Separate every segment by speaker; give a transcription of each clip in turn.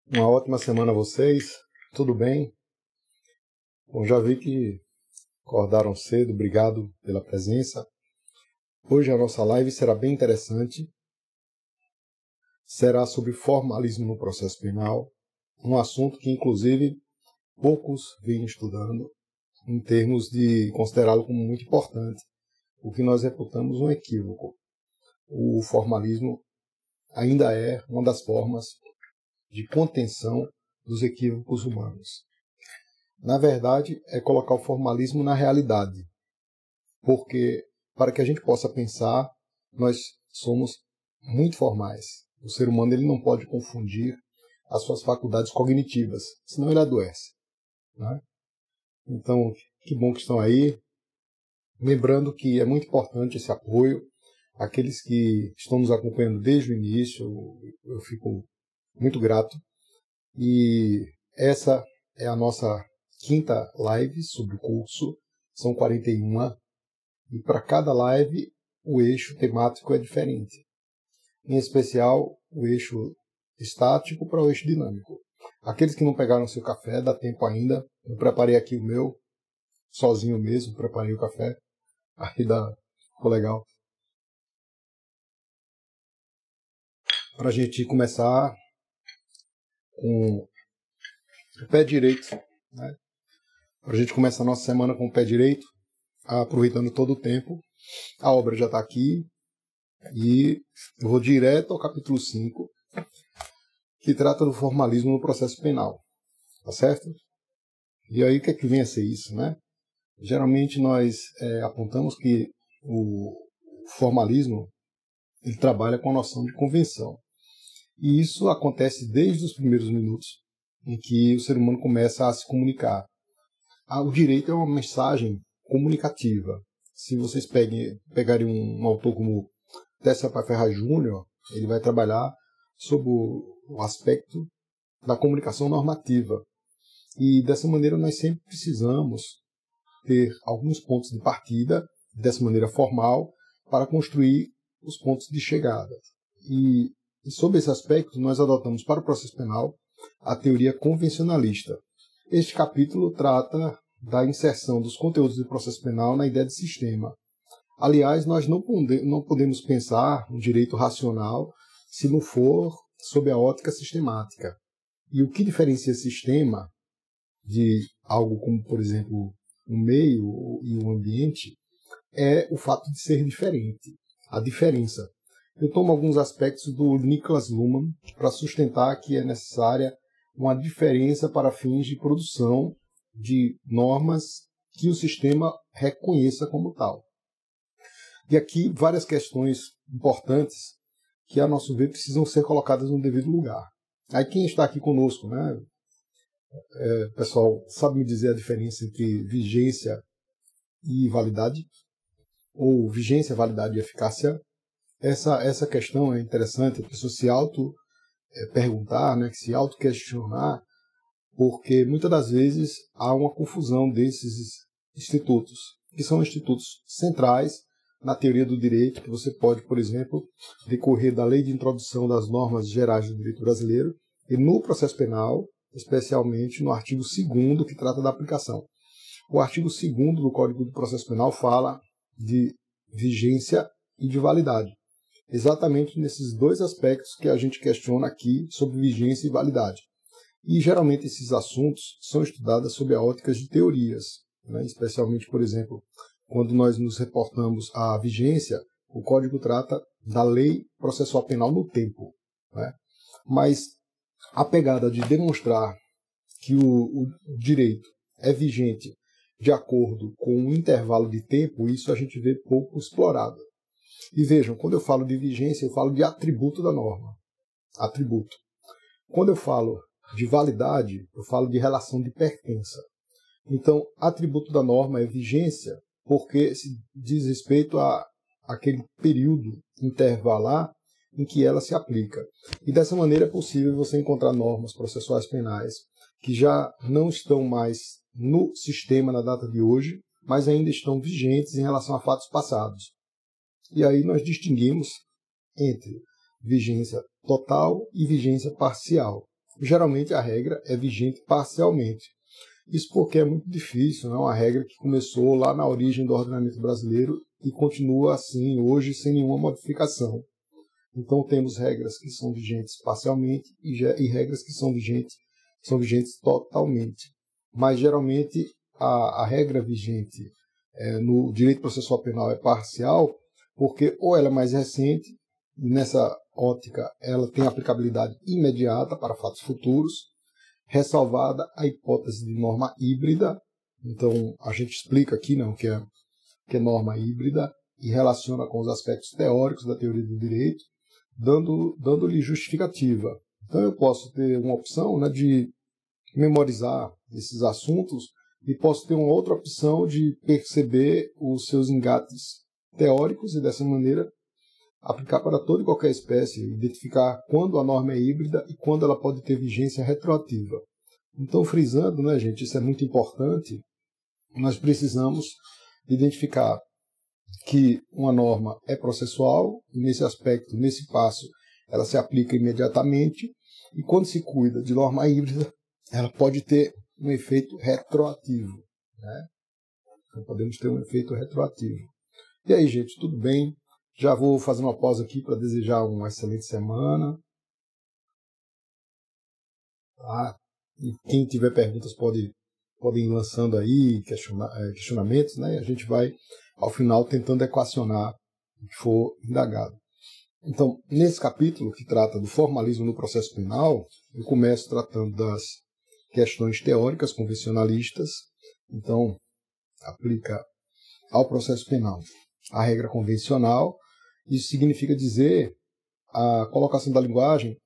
Speaker 1: Uma ótima semana a vocês, tudo bem? Bom, já vi que acordaram cedo, obrigado pela presença. Hoje a nossa live será bem interessante. Será sobre formalismo no processo penal, um assunto que inclusive poucos vêm estudando, em termos de considerá-lo como muito importante, o que nós reputamos um equívoco. O formalismo ainda é uma das formas de contenção dos equívocos humanos. Na verdade, é colocar o formalismo na realidade, porque para que a gente possa pensar, nós somos muito formais. O ser humano ele não pode confundir as suas faculdades cognitivas, senão ele adoece, né? Então, que bom que estão aí. Lembrando que é muito importante esse apoio. Aqueles que estão nos acompanhando desde o início, eu fico muito grato. E essa é a nossa quinta live sobre o curso, são 41, e para cada live o eixo temático é diferente. Em especial, o eixo estático para o eixo dinâmico. Aqueles que não pegaram seu café, dá tempo ainda. Eu preparei aqui o meu, sozinho mesmo, preparei o café. Ficou legal. Para a gente começar com o pé direito, né? Para a gente começar a nossa semana com o pé direito, aproveitando todo o tempo. A obra já está aqui e eu vou direto ao capítulo 5, que trata do formalismo no processo penal. Tá certo? E aí o que é que vem a ser isso, né? Geralmente nós apontamos que o formalismo ele trabalha com a noção de convenção. E isso acontece desde os primeiros minutos em que o ser humano começa a se comunicar. O direito é uma mensagem comunicativa. Se vocês pegarem um autor como Tessa Ferraz Júnior, ele vai trabalhar sobre o aspecto da comunicação normativa. E dessa maneira nós sempre precisamos ter alguns pontos de partida, dessa maneira formal, para construir os pontos de chegada. E sob esse aspecto, nós adotamos para o processo penal a teoria convencionalista. Este capítulo trata da inserção dos conteúdos do processo penal na ideia de sistema. Aliás, nós não podemos pensar um direito racional se não for sob a ótica sistemática. E o que diferencia sistema de algo como, por exemplo, o meio e o ambiente é o fato de ser diferente, a diferença. Eu tomo alguns aspectos do Niklas Luhmann para sustentar que é necessária uma diferença para fins de produção de normas que o sistema reconheça como tal. E aqui várias questões importantes que, a nosso ver, precisam ser colocadas no devido lugar. Aí quem está aqui conosco, né? Pessoal, sabe me dizer a diferença entre vigência e validade? Ou vigência, validade e eficácia? Essa questão é interessante, a pessoa se auto-perguntar, né, se auto-questionar, porque muitas das vezes há uma confusão desses institutos, que são institutos centrais na teoria do direito, que você pode, por exemplo, decorrer da Lei de Introdução das Normas Gerais do Direito Brasileiro e no processo penal, especialmente no artigo 2º, que trata da aplicação. O artigo 2º do Código do Processo Penal fala de vigência e de validade. Exatamente nesses dois aspectos que a gente questiona aqui sobre vigência e validade. E geralmente esses assuntos são estudados sob a ótica de teorias, né? Especialmente, por exemplo, quando nós nos reportamos à vigência, o Código trata da lei processual penal no tempo, né? Mas a pegada de demonstrar que o direito é vigente de acordo com um intervalo de tempo, isso a gente vê pouco explorado. E vejam, quando eu falo de vigência, eu falo de atributo da norma. Atributo. Quando eu falo de validade, eu falo de relação de pertença. Então, atributo da norma é vigência, porque se diz respeito a aquele período intervalar em que ela se aplica. E dessa maneira é possível você encontrar normas processuais penais que já não estão mais no sistema na data de hoje, mas ainda estão vigentes em relação a fatos passados. E aí nós distinguimos entre vigência total e vigência parcial. geralmente a regra é vigente parcialmente. Isso porque é muito difícil, não é uma regra que começou lá na origem do ordenamento brasileiro e continua assim hoje sem nenhuma modificação. Então temos regras que são vigentes parcialmente e regras que são vigentes totalmente. Mas geralmente a regra vigente no direito processual penal é parcial, porque ou ela é mais recente, nessa ótica ela tem aplicabilidade imediata para fatos futuros, ressalvada a hipótese de norma híbrida. Então a gente explica aqui o que é norma híbrida e relaciona com os aspectos teóricos da teoria do direito, dando-lhe justificativa. Então eu posso ter uma opção de memorizar esses assuntos e posso ter uma outra opção de perceber os seus engates teóricos e dessa maneira aplicar para toda e qualquer espécie, identificar quando a norma é híbrida e quando ela pode ter vigência retroativa. Então, frisando, gente, isso é muito importante, nós precisamos identificar que uma norma é processual, e nesse aspecto, nesse passo, ela se aplica imediatamente, e quando se cuida de norma híbrida, ela pode ter um efeito retroativo. Então, podemos ter um efeito retroativo. E aí, gente, tudo bem? Já vou fazer uma pausa aqui para desejar uma excelente semana. Tá? E quem tiver perguntas pode ir lançando aí questionamentos, A gente vai, ao final, tentando equacionar o que for indagado. Então, nesse capítulo que trata do formalismo no processo penal, eu começo tratando das questões teóricas convencionalistas. Então, aplica ao processo penal a regra convencional. Isso significa dizer a colocação da linguagem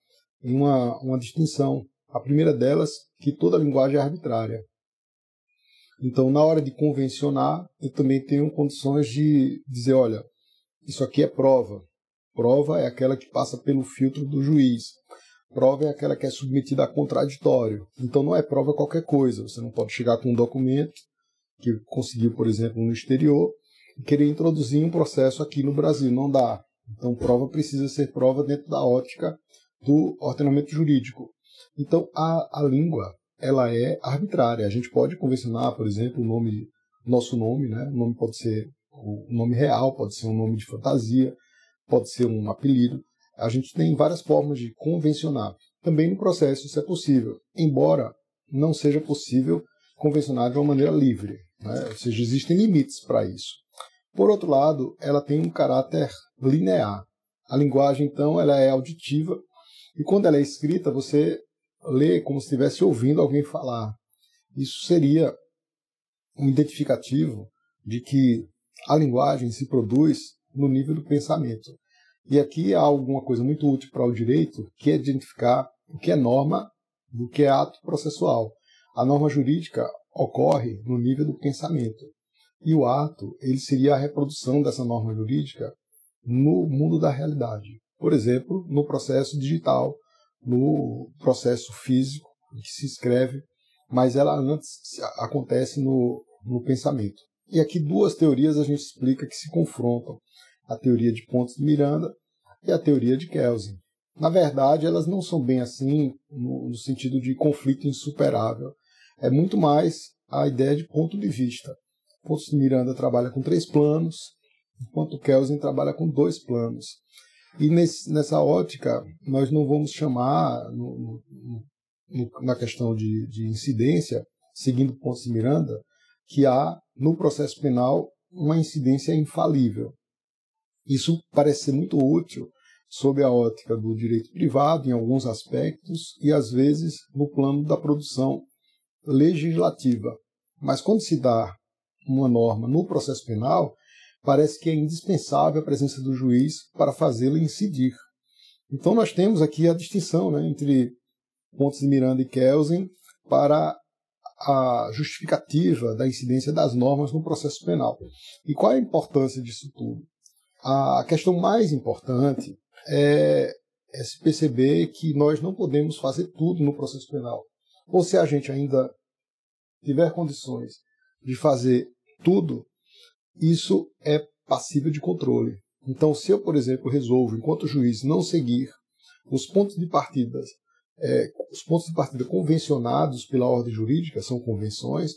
Speaker 1: em uma distinção. A primeira delas, que toda linguagem é arbitrária. Então, na hora de convencionar, eu também tenho condições de dizer, olha, isso aqui é prova. Prova é aquela que passa pelo filtro do juiz. Prova é aquela que é submetida a contraditório. Então, não é prova qualquer coisa. Você não pode chegar com um documento que conseguiu, por exemplo, no exterior, e querer introduzir um processo aqui no Brasil. Não dá. Então, prova precisa ser prova dentro da ótica do ordenamento jurídico. Então, a língua, ela é arbitrária. A gente pode convencionar, por exemplo, nosso nome, O nome pode ser o nome real, pode ser um nome de fantasia, pode ser um apelido. A gente tem várias formas de convencionar. Também no processo isso é possível, embora não seja possível convencionar de uma maneira livre, Ou seja, existem limites para isso. Por outro lado, ela tem um caráter linear. A linguagem, então, ela é auditiva, e quando ela é escrita, você lê como se estivesse ouvindo alguém falar. Isso seria um identificativo de que a linguagem se produz no nível do pensamento. E aqui há alguma coisa muito útil para o direito, que é identificar o que é norma do que é ato processual. A norma jurídica ocorre no nível do pensamento. E o ato, ele seria a reprodução dessa norma jurídica no mundo da realidade. Por exemplo, no processo digital, no processo físico, que se escreve, mas ela antes acontece no pensamento. E aqui duas teorias a gente explica que se confrontam. A teoria de Pontes de Miranda e a teoria de Kelsen. Na verdade, elas não são bem assim no sentido de conflito insuperável. É muito mais a ideia de ponto de vista. Pontes de Miranda trabalha com 3 planos, enquanto Kelsen trabalha com 2 planos. E nessa ótica, nós não vamos chamar, na questão de incidência, seguindo Pontes de Miranda, que há no processo penal uma incidência infalível. Isso parece ser muito útil sob a ótica do direito privado, em alguns aspectos, e às vezes no plano da produção legislativa. Mas quando se dá uma norma no processo penal, parece que é indispensável a presença do juiz para fazê-la incidir. Então nós temos aqui a distinção entre Pontes de Miranda e Kelsen para a justificativa da incidência das normas no processo penal. E qual é a importância disso tudo? A questão mais importante é se perceber que nós não podemos fazer tudo no processo penal. Ou se a gente ainda tiver condições de fazer tudo, isso é passível de controle. Então, se eu, por exemplo, resolvo, enquanto juiz, não seguir os pontos de partida os pontos de partida convencionados pela ordem jurídica são convenções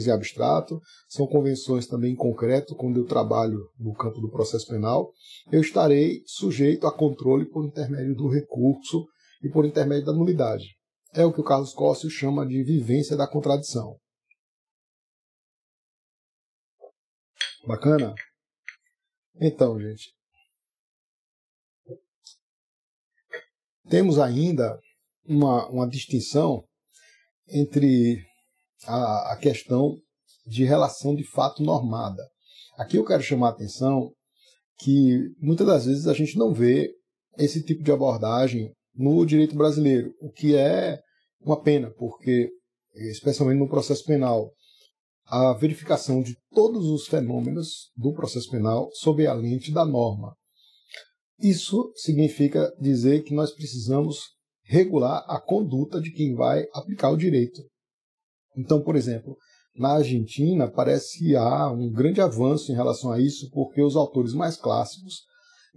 Speaker 1: em abstrato, são convenções também em concreto. Quando eu trabalho no campo do processo penal, eu estarei sujeito a controle por intermédio do recurso e por intermédio da nulidade. É o que o Carlos Cóssio chama de vivência da contradição. Bacana? Então, gente, temos ainda uma distinção entre a questão de relação de fato normada. Aqui eu quero chamar a atenção que muitas das vezes a gente não vê esse tipo de abordagem no direito brasileiro, o que é uma pena, porque, especialmente no processo penal, a verificação de todos os fenômenos do processo penal sob a lente da norma. Isso significa dizer que nós precisamos regular a conduta de quem vai aplicar o direito. Então, por exemplo, na Argentina parece que há um grande avanço em relação a isso, porque os autores mais clássicos,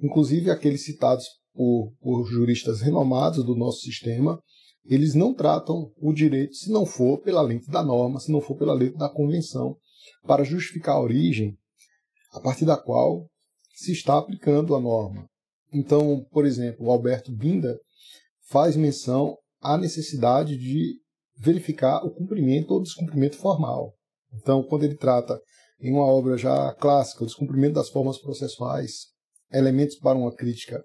Speaker 1: inclusive aqueles citados por juristas renomados do nosso sistema, eles não tratam o direito se não for pela lente da norma, se não for pela lente da convenção, para justificar a origem a partir da qual se está aplicando a norma. Então, por exemplo, o Alberto Binda faz menção à necessidade de verificar o cumprimento ou descumprimento formal. Então, quando ele trata em uma obra já clássica o descumprimento das formas processuais, elementos para uma crítica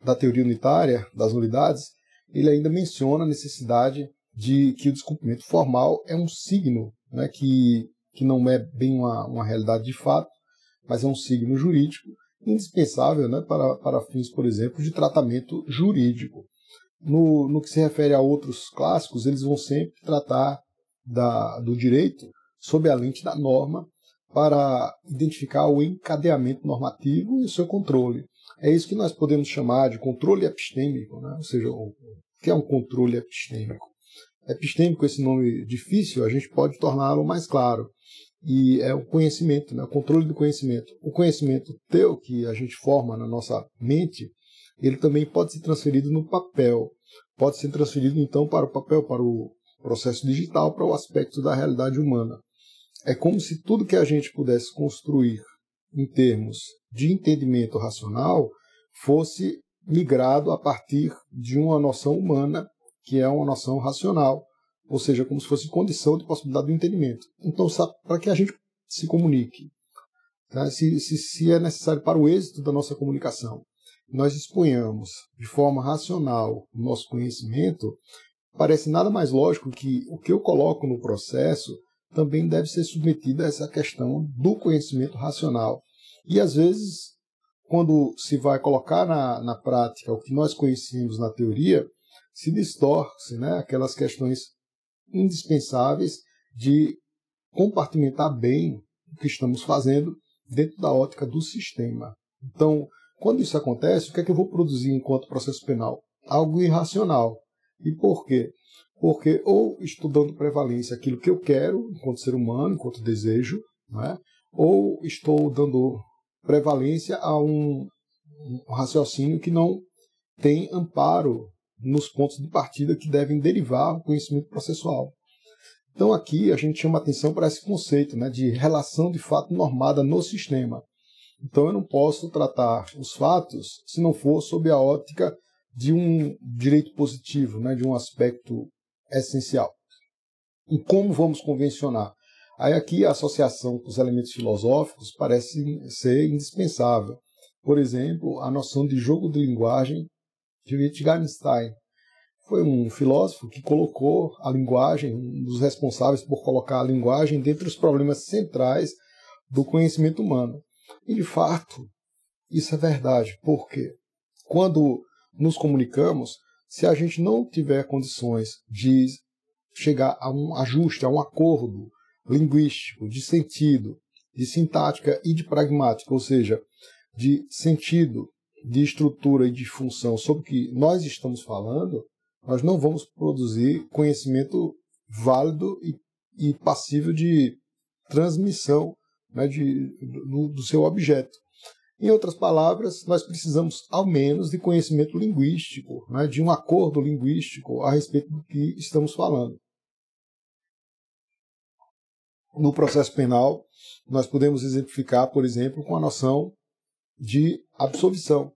Speaker 1: da teoria unitária das nulidades, ele ainda menciona a necessidade de que o descumprimento formal é um signo, né, que não é bem uma realidade de fato, mas é um signo jurídico indispensável, né, para fins, por exemplo, de tratamento jurídico. No que se refere a outros clássicos, eles vão sempre tratar do direito sob a lente da norma para identificar o encadeamento normativo e o seu controle. É isso que nós podemos chamar de controle epistêmico, né? Ou seja, o que é um controle epistêmico? Epistêmico, esse nome difícil, a gente pode torná-lo mais claro. E é o conhecimento, né? O controle do conhecimento. O conhecimento teu que a gente forma na nossa mente, ele também pode ser transferido no papel. Pode ser transferido, então, para o papel, para o processo digital, para o aspecto da realidade humana. É como se tudo que a gente pudesse construir em termos de entendimento racional fosse migrado a partir de uma noção humana, que é uma noção racional, ou seja, como se fosse condição de possibilidade do entendimento. Então, para que a gente se comunique, tá? Se é necessário para o êxito da nossa comunicação, nós exponhamos de forma racional o nosso conhecimento, parece nada mais lógico que o que eu coloco no processo também deve ser submetido a essa questão do conhecimento racional. E, às vezes, quando se vai colocar na prática o que nós conhecemos na teoria, se distorce, né, aquelas questões indispensáveis de compartimentar bem o que estamos fazendo dentro da ótica do sistema. Então, quando isso acontece, o que é que eu vou produzir enquanto processo penal? Algo irracional. E por quê? Porque ou estou dando prevalência àquilo que eu quero, enquanto ser humano, enquanto desejo, né? Ou estou dando prevalência a um raciocínio que não tem amparo nos pontos de partida que devem derivar do conhecimento processual. Então aqui a gente chama atenção para esse conceito, né, de relação de fato normada no sistema. Então eu não posso tratar os fatos se não for sob a ótica de um direito positivo, né, de um aspecto essencial. E como vamos convencionar? Aí aqui a associação com os elementos filosóficos parece ser indispensável. Por exemplo, a noção de jogo de linguagem de Wittgenstein. Foi um filósofo que colocou a linguagem, um dos responsáveis por colocar a linguagem dentre os problemas centrais do conhecimento humano. E, de fato, isso é verdade. Por quê? Quando nos comunicamos, se a gente não tiver condições de chegar a um ajuste, a um acordo linguístico, de sentido, de sintática e de pragmática, ou seja, de sentido, de estrutura e de função sobre o que nós estamos falando, nós não vamos produzir conhecimento válido e passível de transmissão, né, do seu objeto. Em outras palavras, nós precisamos, ao menos, de conhecimento linguístico, né, de um acordo linguístico a respeito do que estamos falando. No processo penal, nós podemos exemplificar, por exemplo, com a noção de absolvição.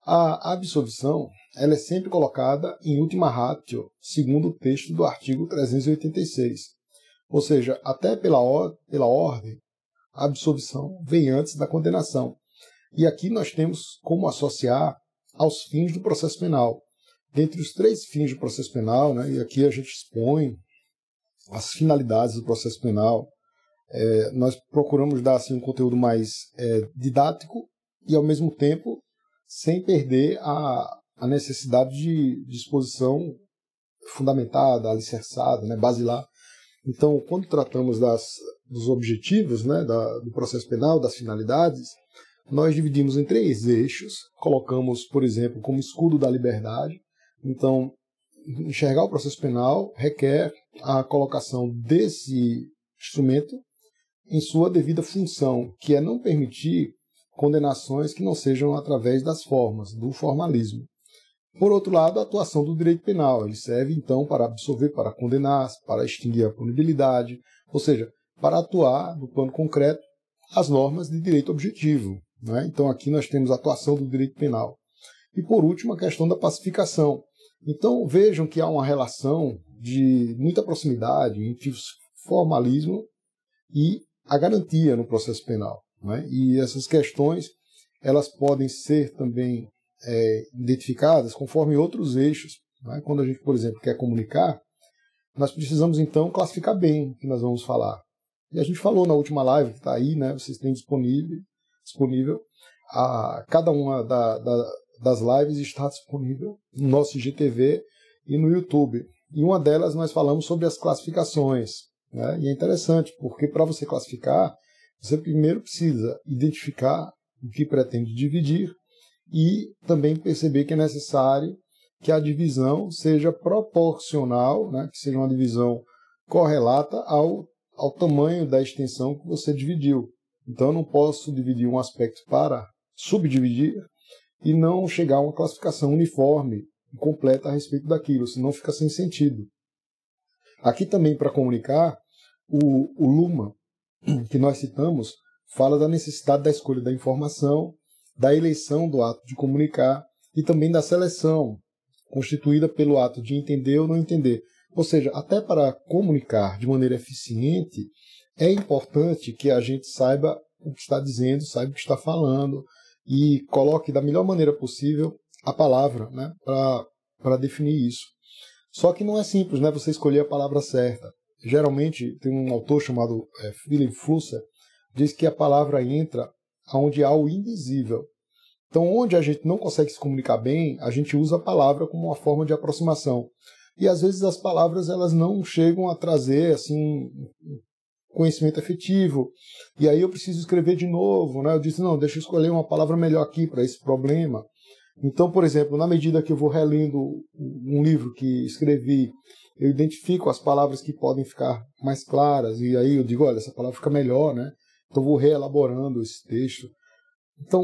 Speaker 1: A absolvição ela é sempre colocada em ultima ratio, segundo o texto do artigo 386. Ou seja, até pela ordem, a absolvição vem antes da condenação. E aqui nós temos como associar aos fins do processo penal. Dentre os 3 fins do processo penal, né, e aqui a gente expõe as finalidades do processo penal, nós procuramos dar assim, um conteúdo mais didático e, ao mesmo tempo, sem perder a necessidade de exposição fundamentada, alicerçada, né, basilar. Então, quando tratamos dos objetivos, né, do processo penal, das finalidades, nós dividimos em 3 eixos, colocamos, por exemplo, como escudo da liberdade. Então, enxergar o processo penal requer a colocação desse instrumento em sua devida função, que é não permitir condenações que não sejam através das formas, do formalismo. Por outro lado, a atuação do direito penal, ele serve então para absolver, para condenar, para extinguir a punibilidade, ou seja, para atuar no plano concreto as normas de direito objetivo, né? Então aqui nós temos a atuação do direito penal. E por último, a questão da pacificação. Então vejam que há uma relação de muita proximidade entre o formalismo e a garantia no processo penal, né? E essas questões elas podem ser também identificadas conforme outros eixos, né? Quando a gente, por exemplo, quer comunicar, nós precisamos então classificar bem o que nós vamos falar. E a gente falou na última live que está aí, né? Vocês têm disponível cada uma das lives está disponível no nosso IGTV e no YouTube. E uma delas nós falamos sobre as classificações, né? E é interessante, porque para você classificar, você primeiro precisa identificar o que pretende dividir e também perceber que é necessário que a divisão seja proporcional, né? Que seja uma divisão correlata ao tamanho da extensão que você dividiu. Então eu não posso dividir um aspecto para subdividir e não chegar a uma classificação uniforme e completa a respeito daquilo, senão fica sem sentido. Aqui também, para comunicar, o Luhmann, que nós citamos, fala da necessidade da escolha da informação, da eleição do ato de comunicar e também da seleção, constituída pelo ato de entender ou não entender. Ou seja, até para comunicar de maneira eficiente, é importante que a gente saiba o que está dizendo, saiba o que está falando e coloque da melhor maneira possível a palavra, né, para definir isso. Só que não é simples, né, você escolher a palavra certa. Geralmente, tem um autor chamado Philip Flusser, diz que a palavra entra onde há o indizível. Então, onde a gente não consegue se comunicar bem, a gente usa a palavra como uma forma de aproximação. E às vezes as palavras elas não chegam a trazer assim conhecimento efetivo. E aí eu preciso escrever de novo, né? Eu disse, não, deixa eu escolher uma palavra melhor aqui para esse problema. Então, por exemplo, na medida que eu vou relendo um livro que escrevi, eu identifico as palavras que podem ficar mais claras, e aí eu digo, olha, essa palavra fica melhor, né? Então eu vou reelaborando esse texto. Então,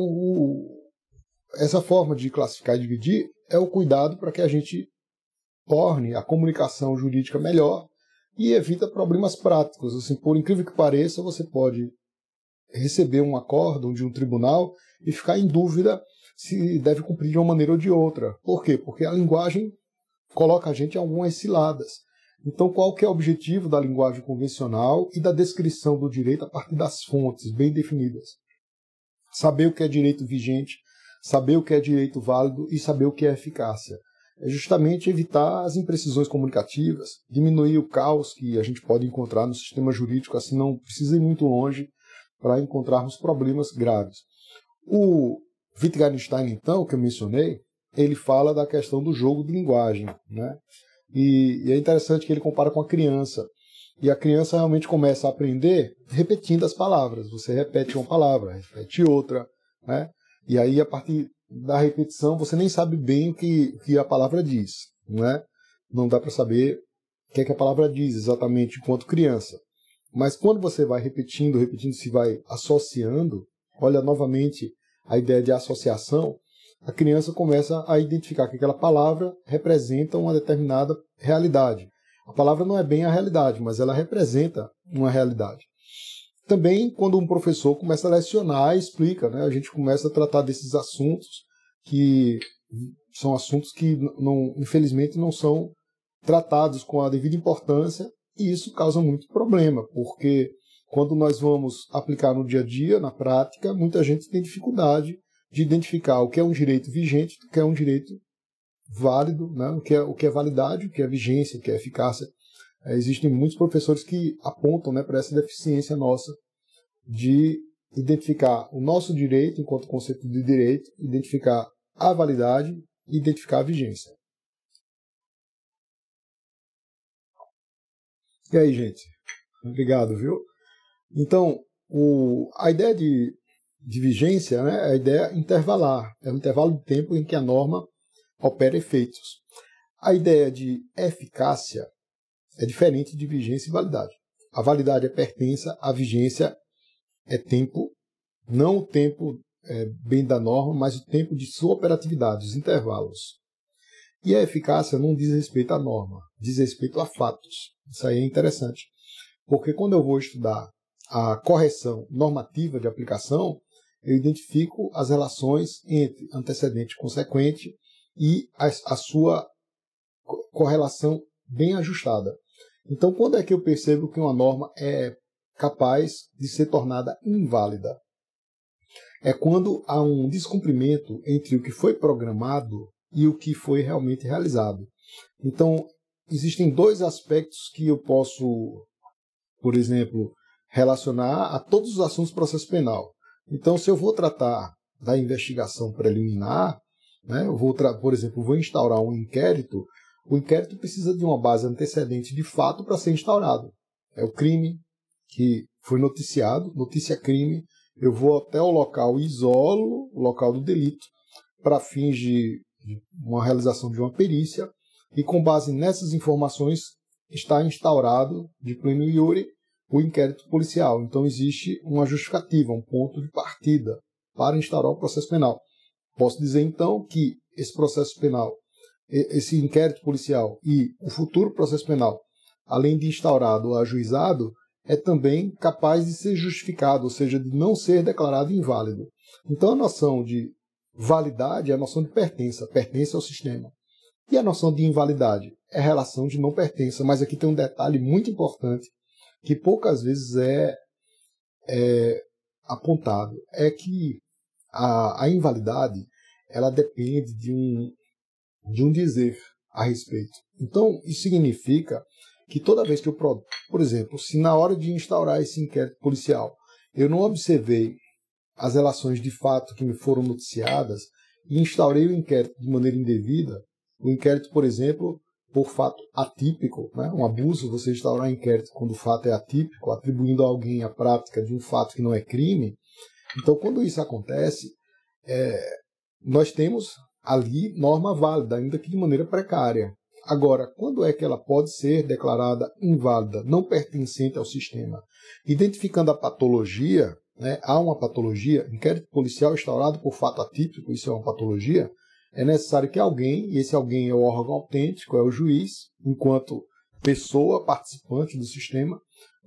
Speaker 1: essa forma de classificar e dividir é o cuidado para que a gente torne a comunicação jurídica melhor e evita problemas práticos. Assim, por incrível que pareça, você pode receber um acórdão de um tribunal e ficar em dúvida se deve cumprir de uma maneira ou de outra. Por quê? Porque a linguagem coloca a gente em algumas ciladas. Então, qual que é o objetivo da linguagem convencional e da descrição do direito a partir das fontes bem definidas? Saber o que é direito vigente, saber o que é direito válido e saber o que é eficácia. É justamente evitar as imprecisões comunicativas, diminuir o caos que a gente pode encontrar no sistema jurídico, assim não precisa ir muito longe para encontrarmos problemas graves. O Wittgenstein, então, que eu mencionei, ele fala da questão do jogo de linguagem, né? E é interessante que ele compara com a criança. E a criança realmente começa a aprender repetindo as palavras. Você repete uma palavra, repete outra, né? E aí, a partir da repetição, você nem sabe bem o que a palavra diz, né? Não dá para saber o que a palavra diz exatamente enquanto criança. Mas quando você vai repetindo, se vai associando, olha novamente a ideia de associação, a criança começa a identificar que aquela palavra representa uma determinada realidade. A palavra não é bem a realidade, mas ela representa uma realidade. Também, quando um professor começa a lecionar, explica, né? A gente começa a tratar desses assuntos que são assuntos que, infelizmente, não são tratados com a devida importância, e isso causa muito problema, porque quando nós vamos aplicar no dia a dia, na prática, muita gente tem dificuldade de identificar o que é um direito vigente do que é um direito válido, né? O que é validade, o que é vigência, o que é eficácia. Existem muitos professores que apontam, né, para essa deficiência nossa de identificar o nosso direito enquanto conceito de direito, identificar a validade e identificar a vigência. E aí, gente? Obrigado, viu? Então, a ideia de vigência, né, é a ideia intervalar. É o intervalo de tempo em que a norma opera efeitos. A ideia de eficácia é diferente de vigência e validade. A validade é pertença, a vigência é tempo, não o tempo bem da norma, mas o tempo de sua operatividade, os intervalos. E a eficácia não diz respeito à norma, diz respeito a fatos. Isso aí é interessante, porque quando eu vou estudar a correção normativa de aplicação, eu identifico as relações entre antecedente e consequente e a sua correlação bem ajustada. Então, quando é que eu percebo que uma norma é capaz de ser tornada inválida? É quando há um descumprimento entre o que foi programado e o que foi realmente realizado. Então, existem dois aspectos que eu posso, por exemplo, relacionar a todos os assuntos do processo penal. Então, se eu vou tratar da investigação preliminar, né, por exemplo, vou instaurar um inquérito, o inquérito precisa de uma base antecedente de fato para ser instaurado. É o crime que foi noticiado, notícia-crime, eu vou até o local, isolo o local do delito, para fins de uma realização de uma perícia, e com base nessas informações está instaurado, de pleno iure, o inquérito policial. Então existe uma justificativa, um ponto de partida para instaurar o processo penal. Posso dizer então que esse processo penal, esse inquérito policial e o futuro processo penal, além de instaurado ou ajuizado, é também capaz de ser justificado, ou seja, de não ser declarado inválido. Então a noção de validade é a noção de pertença, pertence ao sistema. E a noção de invalidade é a relação de não pertença, mas aqui tem um detalhe muito importante que poucas vezes é apontado, é que a invalidade ela depende de um dizer a respeito. Então, isso significa que toda vez que eu, por exemplo, se na hora de instaurar esse inquérito policial, eu não observei as relações de fato que me foram noticiadas e instaurei o inquérito de maneira indevida, o inquérito, por exemplo, por fato atípico, né? Um abuso, você instaurar um inquérito quando o fato é atípico, atribuindo a alguém a prática de um fato que não é crime. Então, quando isso acontece, nós temos ali norma válida, ainda que de maneira precária. Agora, quando é que ela pode ser declarada inválida, não pertencente ao sistema? Identificando a patologia, né, há uma patologia, inquérito policial instaurado por fato atípico, isso é uma patologia, é necessário que alguém, e esse alguém é o órgão autêntico, é o juiz, enquanto pessoa participante do sistema,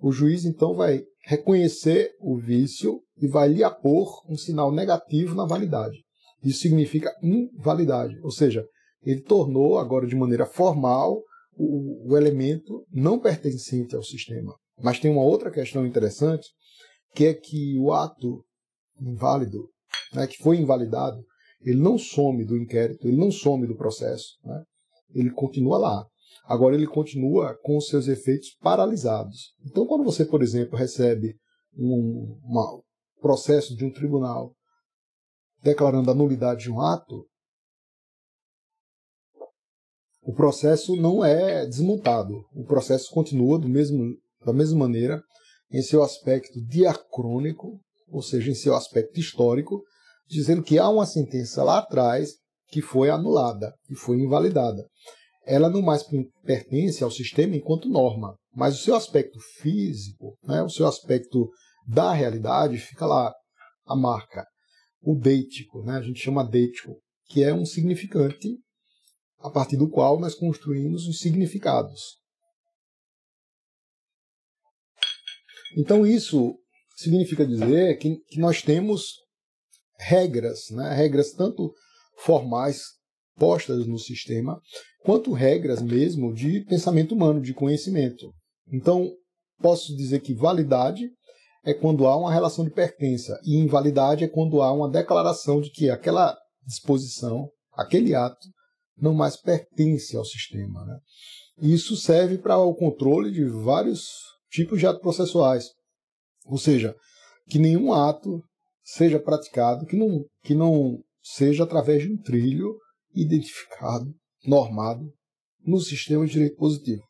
Speaker 1: o juiz então vai reconhecer o vício e vai lhe apor um sinal negativo na validade. Isso significa invalidade, ou seja, ele tornou agora de maneira formal o elemento não pertencente ao sistema. Mas tem uma outra questão interessante, que é que o ato inválido, né, que foi invalidado, ele não some do inquérito, ele não some do processo, né? Ele continua lá. Agora ele continua com os seus efeitos paralisados. Então quando você, por exemplo, recebe um processo de um tribunal declarando a nulidade de um ato, o processo não é desmontado. O processo continua da mesma maneira em seu aspecto diacrônico, ou seja, em seu aspecto histórico, dizendo que há uma sentença lá atrás que foi anulada, que foi invalidada. Ela não mais pertence ao sistema enquanto norma, mas o seu aspecto físico, né, o seu aspecto da realidade, fica lá a marca. o deítico, né? A gente chama deítico, que é um significante a partir do qual nós construímos os significados. Então isso significa dizer que nós temos regras, né? Regras tanto formais postas no sistema, quanto regras mesmo de pensamento humano, de conhecimento. Então, posso dizer que validade é quando há uma relação de pertença, e invalidade é quando há uma declaração de que aquela disposição, aquele ato, não mais pertence ao sistema, né? Isso serve para o controle de vários tipos de atos processuais. Ou seja, que nenhum ato seja praticado que não seja através de um trilho identificado, normado, no sistema de direito positivo.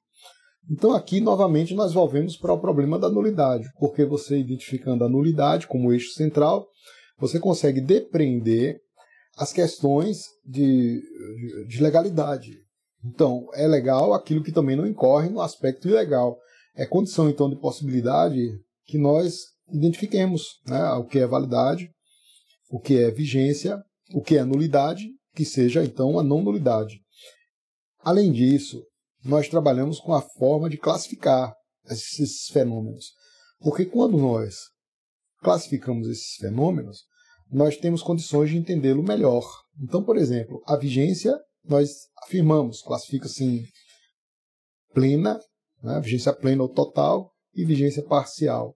Speaker 1: Então aqui, novamente, nós volvemos para o problema da nulidade, porque você identificando a nulidade como eixo central, você consegue depreender as questões de legalidade. Então, é legal aquilo que também não incorre no aspecto ilegal. É condição, então, de possibilidade que nós identifiquemos, né, o que é validade, o que é vigência, o que é nulidade, que seja, então, a não nulidade. Além disso, nós trabalhamos com a forma de classificar esses fenômenos. Porque quando nós classificamos esses fenômenos, nós temos condições de entendê-lo melhor. Então, por exemplo, a vigência, nós afirmamos, classifica-se em plena, né, vigência plena ou total, e vigência parcial.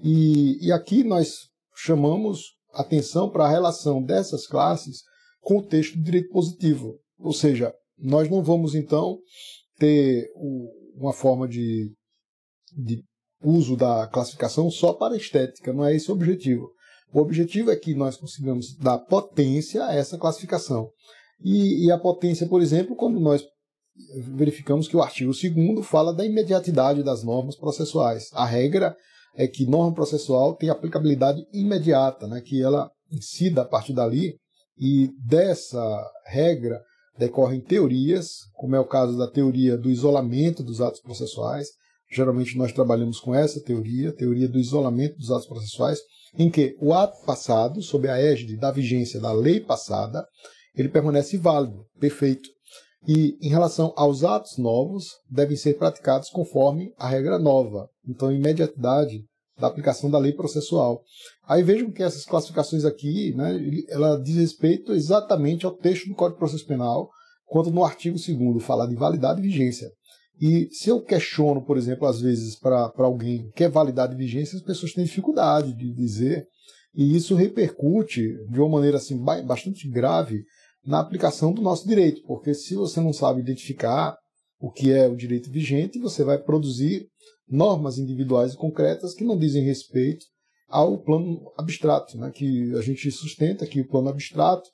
Speaker 1: E aqui nós chamamos atenção para a relação dessas classes com o texto do direito positivo. Ou seja, nós não vamos, então, ter uma forma de uso da classificação só para a estética, não é esse o objetivo. O objetivo é que nós consigamos dar potência a essa classificação. E a potência, por exemplo, quando nós verificamos que o artigo 2º fala da imediatidade das normas processuais. A regra é que norma processual tem aplicabilidade imediata, né, que ela incida a partir dali, e dessa regra decorrem teorias, como é o caso da teoria do isolamento dos atos processuais. Geralmente nós trabalhamos com essa teoria do isolamento dos atos processuais, em que o ato passado, sob a égide da vigência da lei passada, ele permanece válido, perfeito. E em relação aos atos novos, devem ser praticados conforme a regra nova. Então, imediatidade da aplicação da lei processual. Aí vejam que essas classificações aqui, né, ela diz respeito exatamente ao texto do Código de Processo Penal, quando no artigo 2º fala de validade e vigência. E se eu questiono, por exemplo, às vezes para alguém que é validade e vigência, as pessoas têm dificuldade de dizer, e isso repercute de uma maneira assim, bastante grave na aplicação do nosso direito, porque se você não sabe identificar o que é o direito vigente, você vai produzir normas individuais e concretas que não dizem respeito ao plano abstrato, né, que a gente sustenta que o plano abstrato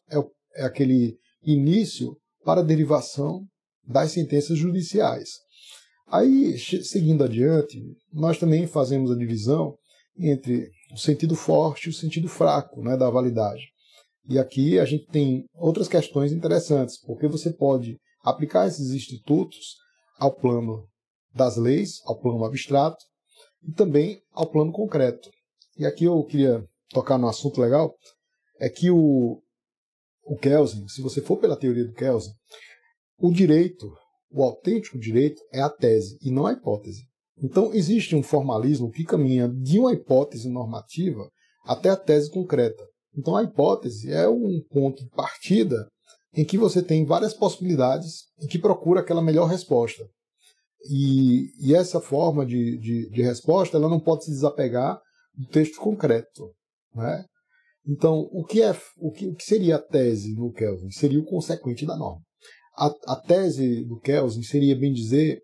Speaker 1: é aquele início para a derivação das sentenças judiciais. Aí, seguindo adiante, nós também fazemos a divisão entre o sentido forte e o sentido fraco, né, da validade. E aqui a gente tem outras questões interessantes, porque você pode aplicar esses institutos ao plano das leis, ao plano abstrato e também ao plano concreto. E aqui eu queria tocar num assunto legal, é que o Kelsen, se você for pela teoria do Kelsen, o direito, o autêntico direito é a tese e não a hipótese. Então existe um formalismo que caminha de uma hipótese normativa até a tese concreta. Então a hipótese é um ponto de partida em que você tem várias possibilidades e que procura aquela melhor resposta. E essa forma de resposta ela não pode se desapegar do texto concreto, né? Então, o que seria a tese no Kelsen? Seria o consequente da norma. A tese do Kelsen seria, bem dizer,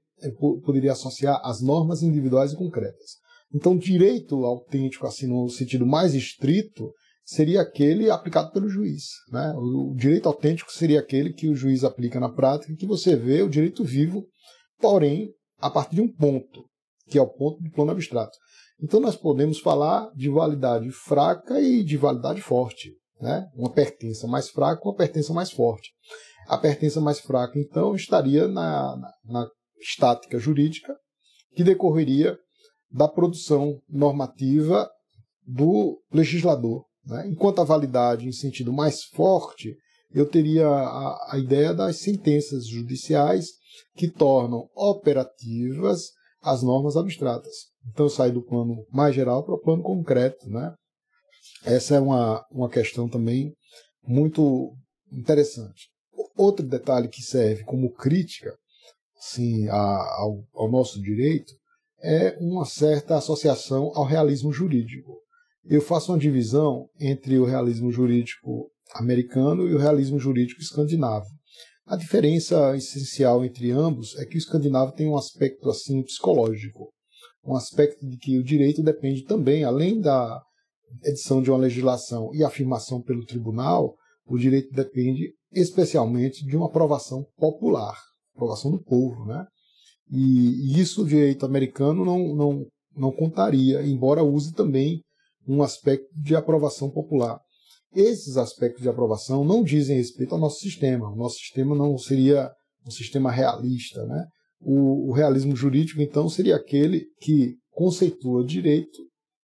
Speaker 1: poderia associar as normas individuais e concretas. Então, direito autêntico, assim, no sentido mais estrito, seria aquele aplicado pelo juiz, né? O direito autêntico seria aquele que o juiz aplica na prática, que você vê o direito vivo, porém, a partir de um ponto, que é o ponto do plano abstrato. Então, nós podemos falar de validade fraca e de validade forte, né? Uma pertença mais fraca, uma pertença mais forte. A pertença mais fraca, então, estaria na estática jurídica, que decorreria da produção normativa do legislador. né? Enquanto a validade, em sentido mais forte, eu teria a ideia das sentenças judiciais que tornam operativas as normas abstratas. Então eu saio do plano mais geral para o plano concreto, né? Essa é uma questão também muito interessante. Outro detalhe que serve como crítica, sim, ao nosso direito é uma certa associação ao realismo jurídico. Eu faço uma divisão entre o realismo jurídico americano e o realismo jurídico escandinavo. A diferença essencial entre ambos é que o escandinavo tem um aspecto assim psicológico, um aspecto de que o direito depende também, além da edição de uma legislação e afirmação pelo tribunal, o direito depende especialmente de uma aprovação popular, aprovação do povo, né? E isso o direito americano não contaria, embora use também um aspecto de aprovação popular. Esses aspectos de aprovação não dizem respeito ao nosso sistema. O nosso sistema não seria um sistema realista, né? O realismo jurídico, então, seria aquele que conceitua direito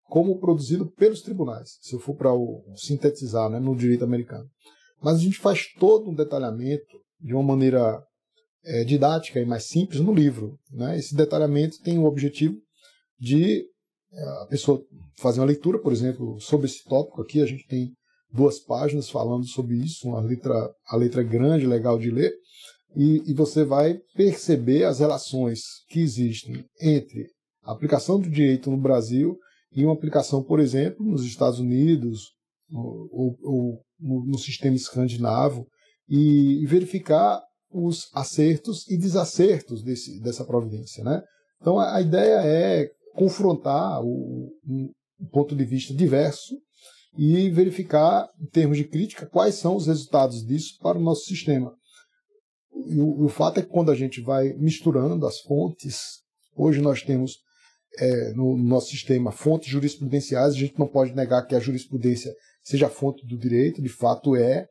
Speaker 1: como produzido pelos tribunais, se eu for para sintetizar, né, no direito americano. Mas a gente faz todo um detalhamento de uma maneira didática e mais simples no livro, né? Esse detalhamento tem o objetivo de a pessoa fazer uma leitura, por exemplo, sobre esse tópico aqui. A gente tem 2 páginas falando sobre isso, a letra grande, legal de ler, e você vai perceber as relações que existem entre a aplicação do direito no Brasil e uma aplicação, por exemplo, nos Estados Unidos, ou no sistema escandinavo, e verificar os acertos e desacertos dessa providência, né? Então a ideia é confrontar um ponto de vista diverso e verificar, em termos de crítica, quais são os resultados disso para o nosso sistema. E o fato é que quando a gente vai misturando as fontes, hoje nós temos no nosso sistema fontes jurisprudenciais, a gente não pode negar que a jurisprudência seja a fonte do direito, de fato é,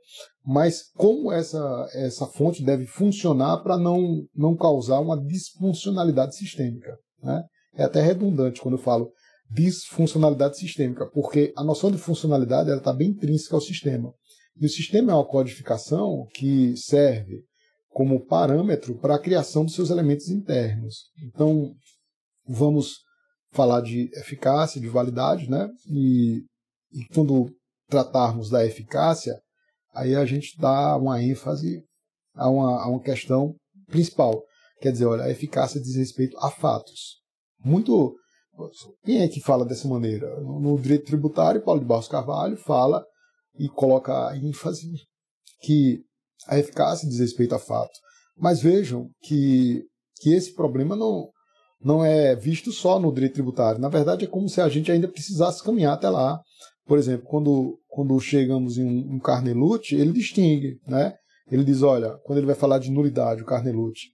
Speaker 1: mas como essa fonte deve funcionar para não causar uma disfuncionalidade sistêmica, né? É até redundante quando eu falo disfuncionalidade sistêmica, porque a noção de funcionalidade está bem intrínseca ao sistema. E o sistema é uma codificação que serve como parâmetro para a criação dos seus elementos internos. Então, vamos falar de eficácia, de validade, né? E quando tratarmos da eficácia, aí a gente dá uma ênfase a uma questão principal. Quer dizer, olha, a eficácia diz respeito a fatos. Quem é que fala dessa maneira? No direito tributário, Paulo de Barros Carvalho fala e coloca a ênfase que a eficácia diz respeito a fato. Mas vejam que esse problema não é visto só no direito tributário. Na verdade, é como se a gente ainda precisasse caminhar até lá. Por exemplo, quando chegamos em um Carnelutti, ele distingue, né? Ele diz, olha, quando ele vai falar de nulidade, o Carnelutti,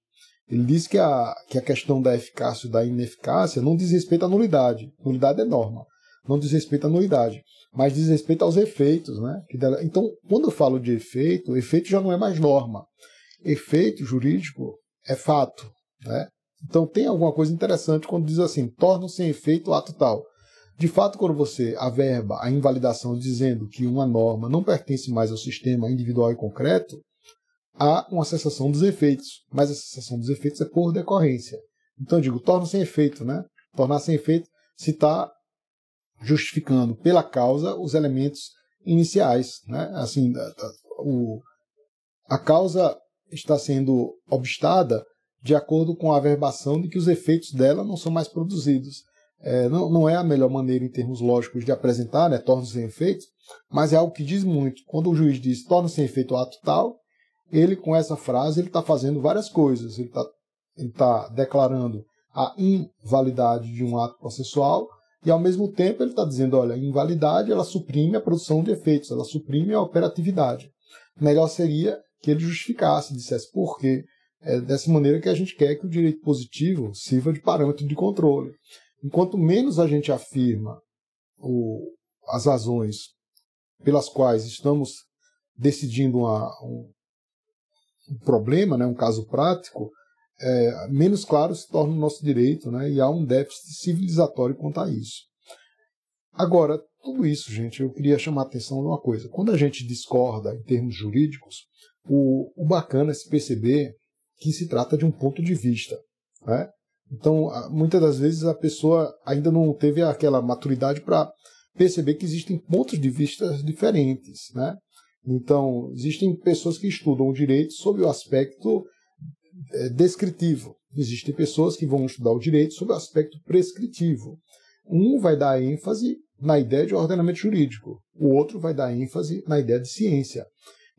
Speaker 1: ele diz que a questão da eficácia e da ineficácia não diz respeito à nulidade. Nulidade é norma. Não diz respeito à nulidade, mas diz respeito aos efeitos, né? Então, quando eu falo de efeito, efeito já não é mais norma. Efeito jurídico é fato, né? Então tem alguma coisa interessante quando diz assim, torna sem efeito o ato tal. De fato, quando você averba a invalidação dizendo que uma norma não pertence mais ao sistema individual e concreto, há uma cessação dos efeitos, mas a cessação dos efeitos é por decorrência. Então eu digo, torna sem efeito, né? Tornar sem efeito se está justificando pela causa os elementos iniciais, né? Assim, a causa está sendo obstada de acordo com a averbação de que os efeitos dela não são mais produzidos. Não é a melhor maneira em termos lógicos de apresentar, né? Torna sem efeito, mas é algo que diz muito. Quando o juiz diz torna sem efeito o ato tal, ele, com essa frase, ele está fazendo várias coisas. Ele está declarando a invalidade de um ato processual e, ao mesmo tempo, ele está dizendo, olha, a invalidade ela suprime a produção de efeitos, ela suprime a operatividade. Melhor seria que ele justificasse, dissesse por quê. É dessa maneira que a gente quer que o direito positivo sirva de parâmetro de controle. Enquanto menos a gente afirma as razões pelas quais estamos decidindo um problema, né, um caso prático, menos claro se torna o nosso direito, né, e há um déficit civilizatório quanto a isso. Agora, tudo isso, gente, eu queria chamar a atenção de uma coisa. Quando a gente discorda em termos jurídicos, o bacana é se perceber que se trata de um ponto de vista, né? Então, muitas das vezes a pessoa ainda não teve aquela maturidade para perceber que existem pontos de vista diferentes, né? Então, existem pessoas que estudam o direito sob o aspecto descritivo. Existem pessoas que vão estudar o direito sob o aspecto prescritivo. Um vai dar ênfase na ideia de ordenamento jurídico, o outro vai dar ênfase na ideia de ciência.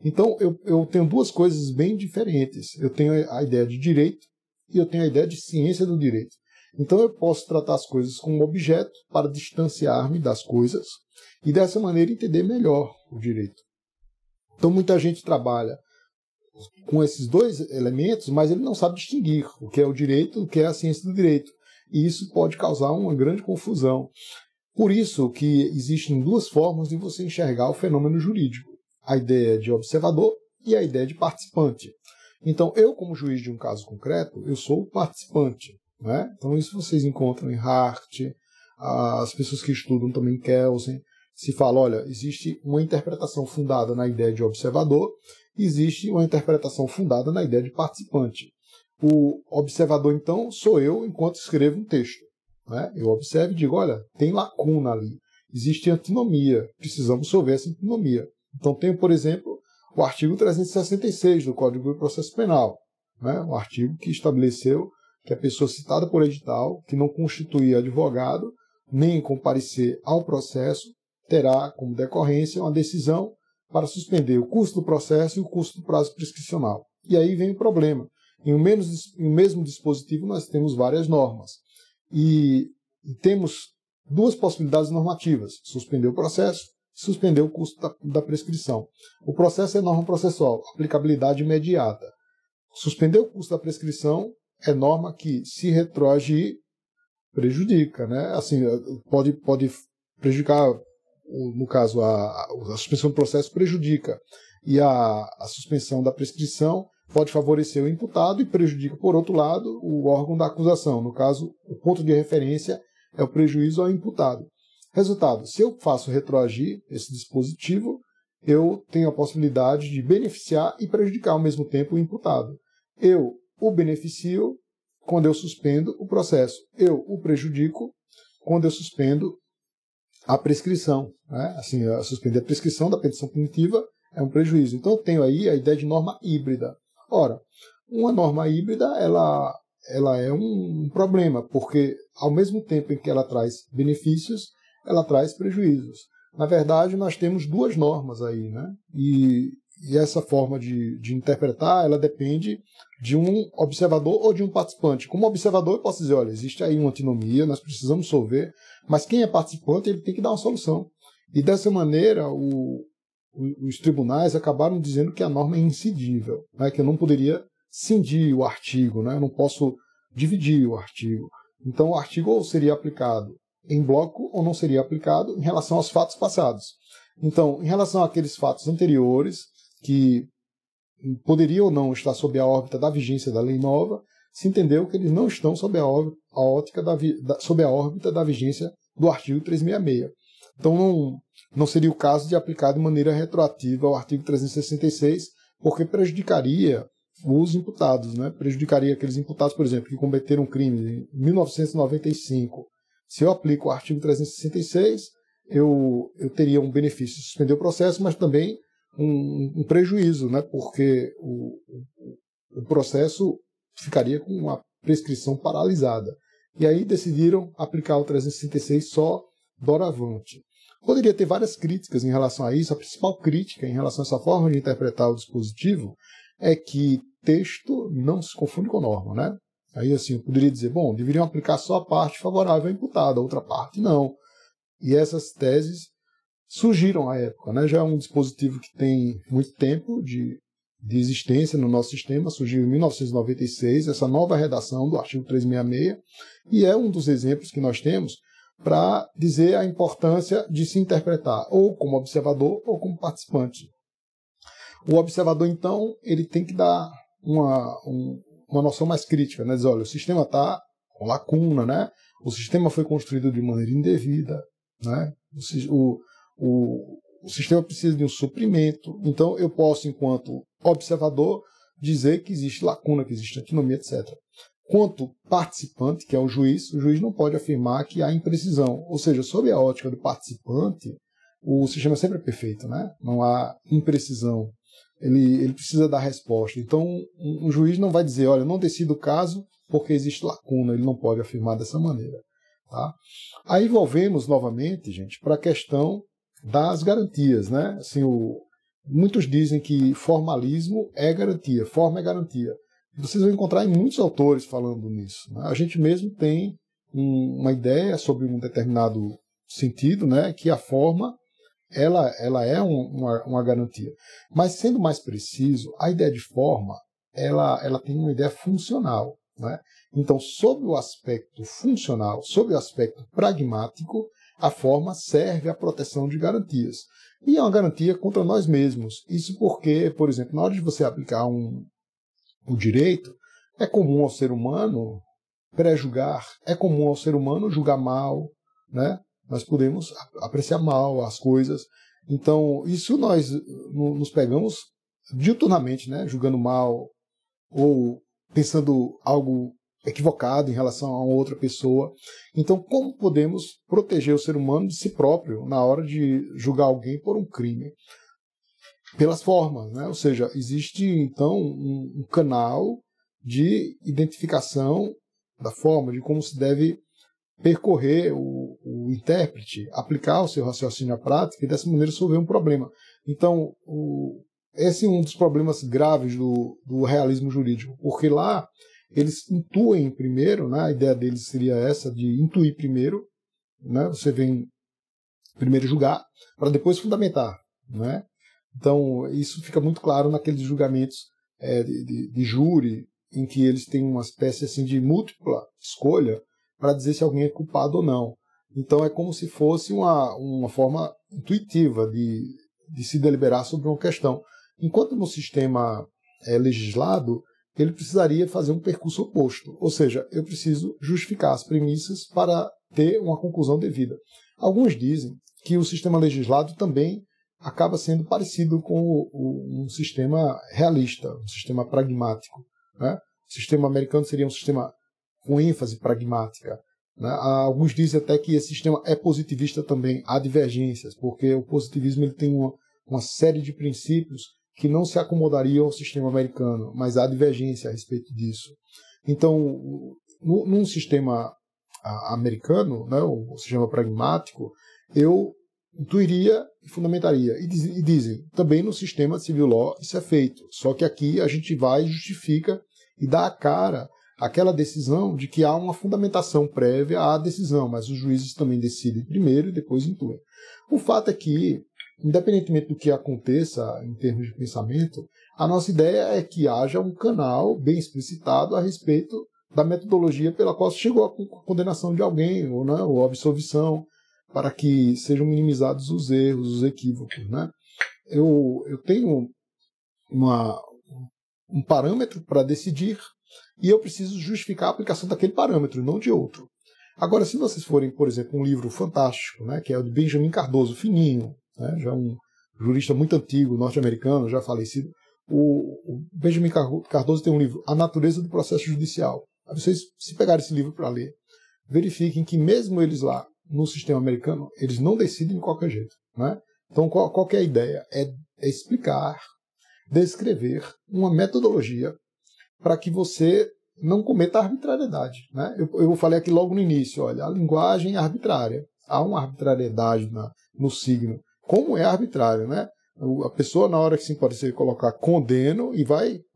Speaker 1: Então, eu tenho duas coisas bem diferentes. Eu tenho a ideia de direito e eu tenho a ideia de ciência do direito. Então, eu posso tratar as coisas como objeto para distanciar-me das coisas e, dessa maneira, entender melhor o direito. Então, muita gente trabalha com esses dois elementos, mas ele não sabe distinguir o que é o direito e o que é a ciência do direito. E isso pode causar uma grande confusão. Por isso que existem duas formas de você enxergar o fenômeno jurídico. A ideia de observador e a ideia de participante. Então, eu, como juiz de um caso concreto, eu sou o participante, né? Então, isso vocês encontram em Hart, as pessoas que estudam também Kelsen, se fala, olha, existe uma interpretação fundada na ideia de observador, existe uma interpretação fundada na ideia de participante. O observador, então, sou eu enquanto escrevo um texto, né? Eu observo e digo, olha, tem lacuna ali, existe antinomia, precisamos resolver essa antinomia. Então, tenho, por exemplo, o artigo 366 do Código de Processo Penal, né? Um artigo que estabeleceu que a pessoa citada por edital, que não constituía advogado, nem comparecer ao processo, terá como decorrência uma decisão para suspender o curso do processo e o curso do prazo prescricional. E aí vem o problema. Em um mesmo dispositivo nós temos várias normas. E temos duas possibilidades normativas: suspender o processo, suspender o curso da prescrição. O processo é norma processual, aplicabilidade imediata. Suspender o curso da prescrição é norma que, se retroagir, prejudica, né? Assim, pode prejudicar, no caso, a suspensão do processo prejudica, e a suspensão da prescrição pode favorecer o imputado e prejudica, por outro lado, o órgão da acusação. No caso, o ponto de referência é o prejuízo ao imputado. Resultado, se eu faço retroagir esse dispositivo, eu tenho a possibilidade de beneficiar e prejudicar ao mesmo tempo o imputado. Eu o beneficio quando eu suspendo o processo. Eu o prejudico quando eu suspendo a prescrição, né? Assim, suspender a prescrição da petição punitiva é um prejuízo. Então, eu tenho aí a ideia de norma híbrida. Ora, uma norma híbrida, ela é um problema, porque ao mesmo tempo em que ela traz benefícios, ela traz prejuízos. Na verdade, nós temos duas normas aí, né? E essa forma de interpretar, ela depende de um observador ou de um participante. Como observador, eu posso dizer, olha, existe aí uma antinomia, nós precisamos solver, mas quem é participante, ele tem que dar uma solução. E dessa maneira, os tribunais acabaram dizendo que a norma é incidível, né? Que eu não poderia cindir o artigo, né? Eu não posso dividir o artigo. Então, o artigo ou seria aplicado em bloco ou não seria aplicado em relação aos fatos passados. Então, em relação àqueles fatos anteriores, que poderiam ou não estar sob a órbita da vigência da lei nova, se entendeu que eles não estão sob sob a órbita da vigência do artigo 366. Então, não seria o caso de aplicar de maneira retroativa ao artigo 366, porque prejudicaria os imputados, né? Prejudicaria aqueles imputados, por exemplo, que cometeram crime em 1995. Se eu aplico o artigo 366, eu teria um benefício de suspender o processo, mas também um prejuízo, né? Porque o processo ficaria com a prescrição paralisada. E aí decidiram aplicar o 366 só doravante. Poderia ter várias críticas em relação a isso. A principal crítica em relação a essa forma de interpretar o dispositivo é que texto não se confunde com norma, né? Aí assim, eu poderia dizer, bom, deveriam aplicar só a parte favorável ao imputado, a outra parte não. E essas teses surgiram à época, né? Já é um dispositivo que tem muito tempo de existência no nosso sistema, surgiu em 1996, essa nova redação do artigo 366, e é um dos exemplos que nós temos para dizer a importância de se interpretar ou como observador ou como participante. O observador, então, ele tem que dar uma noção mais crítica, né? Dizer, olha, o sistema está com lacuna, né? O sistema foi construído de maneira indevida, né? O sistema precisa de um suprimento. Então, eu posso, enquanto observador, dizer que existe lacuna, que existe antinomia, etc. Quanto participante, que é o juiz não pode afirmar que há imprecisão. Ou seja, sob a ótica do participante, o sistema sempre é perfeito, né? Não há imprecisão. Ele precisa dar resposta. Então, um juiz não vai dizer, olha, eu não decido o caso porque existe lacuna. Ele não pode afirmar dessa maneira. Tá? Aí volvemos novamente, gente, para a questão das garantias, né? Assim, muitos dizem que formalismo é garantia, forma é garantia. Vocês vão encontrar em muitos autores falando nisso. Né? A gente mesmo tem uma ideia sobre um determinado sentido, né? Que a forma ela é uma garantia. Mas, sendo mais preciso, a ideia de forma ela tem uma ideia funcional. Né? Então, sob o aspecto funcional, sob o aspecto pragmático, a forma serve à proteção de garantias. E é uma garantia contra nós mesmos. Isso porque, por exemplo, na hora de você aplicar o direito, é comum ao ser humano pré-julgar, é comum ao ser humano julgar mal, né? Nós podemos apreciar mal as coisas. Então, isso nós nos pegamos diuturnamente, né? Julgando mal ou pensando algo equivocado em relação a outra pessoa. Então, como podemos proteger o ser humano de si próprio na hora de julgar alguém por um crime? Pelas formas, né? Ou seja, existe então um canal de identificação da forma, de como se deve percorrer o intérprete, aplicar o seu raciocínio à prática e dessa maneira resolver um problema. Então, esse é um dos problemas graves do realismo jurídico, porque lá eles intuem primeiro, né? A ideia deles seria essa, de intuir primeiro, né? Você vem primeiro julgar, para depois fundamentar, né? Então, isso fica muito claro naqueles julgamentos de júri, em que eles têm uma espécie assim, de múltipla escolha para dizer se alguém é culpado ou não. Então, é como se fosse uma forma intuitiva de se deliberar sobre uma questão. Enquanto no sistema legislado, ele precisaria fazer um percurso oposto. Ou seja, eu preciso justificar as premissas para ter uma conclusão devida. Alguns dizem que o sistema legislado também acaba sendo parecido com um sistema realista, um sistema pragmático. Né? O sistema americano seria um sistema com ênfase pragmática. Né? Alguns dizem até que esse sistema é positivista também, há divergências, porque o positivismo ele tem uma série de princípios que não se acomodariam ao sistema americano, mas há divergência a respeito disso. Então, num sistema americano, né, o sistema pragmático, eu intuiria e fundamentaria. E dizem, também no sistema civil law isso é feito. Só que aqui a gente vai, justifica e dá a cara àquela decisão de que há uma fundamentação prévia à decisão, mas os juízes também decidem primeiro e depois intuem. O fato é que, independentemente do que aconteça em termos de pensamento, a nossa ideia é que haja um canal bem explicitado a respeito da metodologia pela qual se chegou à condenação de alguém, ou a absolvição, para que sejam minimizados os erros, os equívocos. Né? Eu tenho um parâmetro para decidir e eu preciso justificar a aplicação daquele parâmetro, não de outro. Agora, se vocês forem, por exemplo, um livro fantástico, né, que é o de Benjamin Cardoso, fininho, né, já um jurista muito antigo, norte-americano, já falecido, o Benjamin Cardoso tem um livro, A Natureza do Processo Judicial. Aí vocês, se pegarem esse livro para ler, verifiquem que mesmo eles lá, no sistema americano, eles não decidem de qualquer jeito. Né? Então, qual que é a ideia? É explicar, descrever uma metodologia para que você não cometa arbitrariedade. Né? Eu falei aqui logo no início, olha, a linguagem é arbitrária. Há uma arbitrariedade no signo. Como é arbitrário, né? A pessoa, na hora que se pode ser colocar condeno e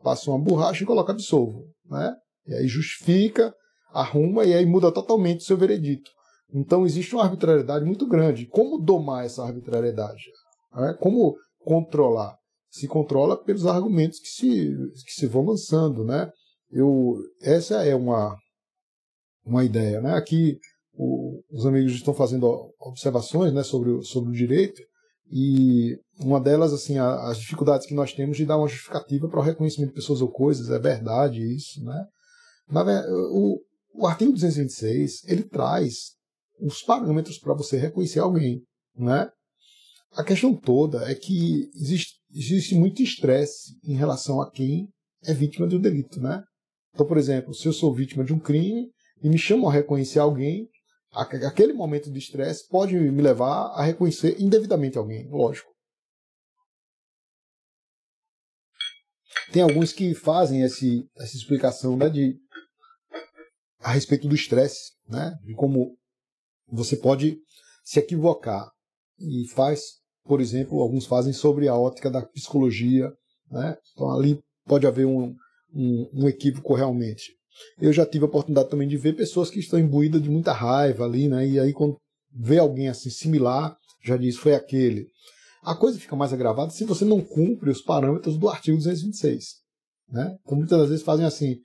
Speaker 1: passa uma borracha e coloca absolvo. Né? E aí justifica, arruma e aí muda totalmente o seu veredito. Então existe uma arbitrariedade muito grande. Como domar essa arbitrariedade? Né? Como controlar? Se controla pelos argumentos que se vão lançando. Né? Essa é uma ideia. Né? Aqui os amigos estão fazendo observações, né, sobre o direito, e uma delas, assim, as dificuldades que nós temos de dar uma justificativa para o reconhecimento de pessoas ou coisas, é verdade isso. Né? O artigo 226 ele traz os parâmetros para você reconhecer alguém. né? A questão toda é que existe muito estresse em relação a quem é vítima de um delito, né? Então, por exemplo, se eu sou vítima de um crime e me chamam a reconhecer alguém, aquele momento de estresse pode me levar a reconhecer indevidamente alguém, lógico. Tem alguns que fazem essa explicação, né, a respeito do estresse, né, de como você pode se equivocar. E por exemplo, alguns fazem sobre a ótica da psicologia, né? Então ali pode haver um equívoco realmente. Eu já tive a oportunidade também de ver pessoas que estão imbuídas de muita raiva ali, né? E aí quando vê alguém assim similar, já diz, foi aquele. A coisa fica mais agravada se você não cumpre os parâmetros do artigo 226, né? Então muitas das vezes fazem assim,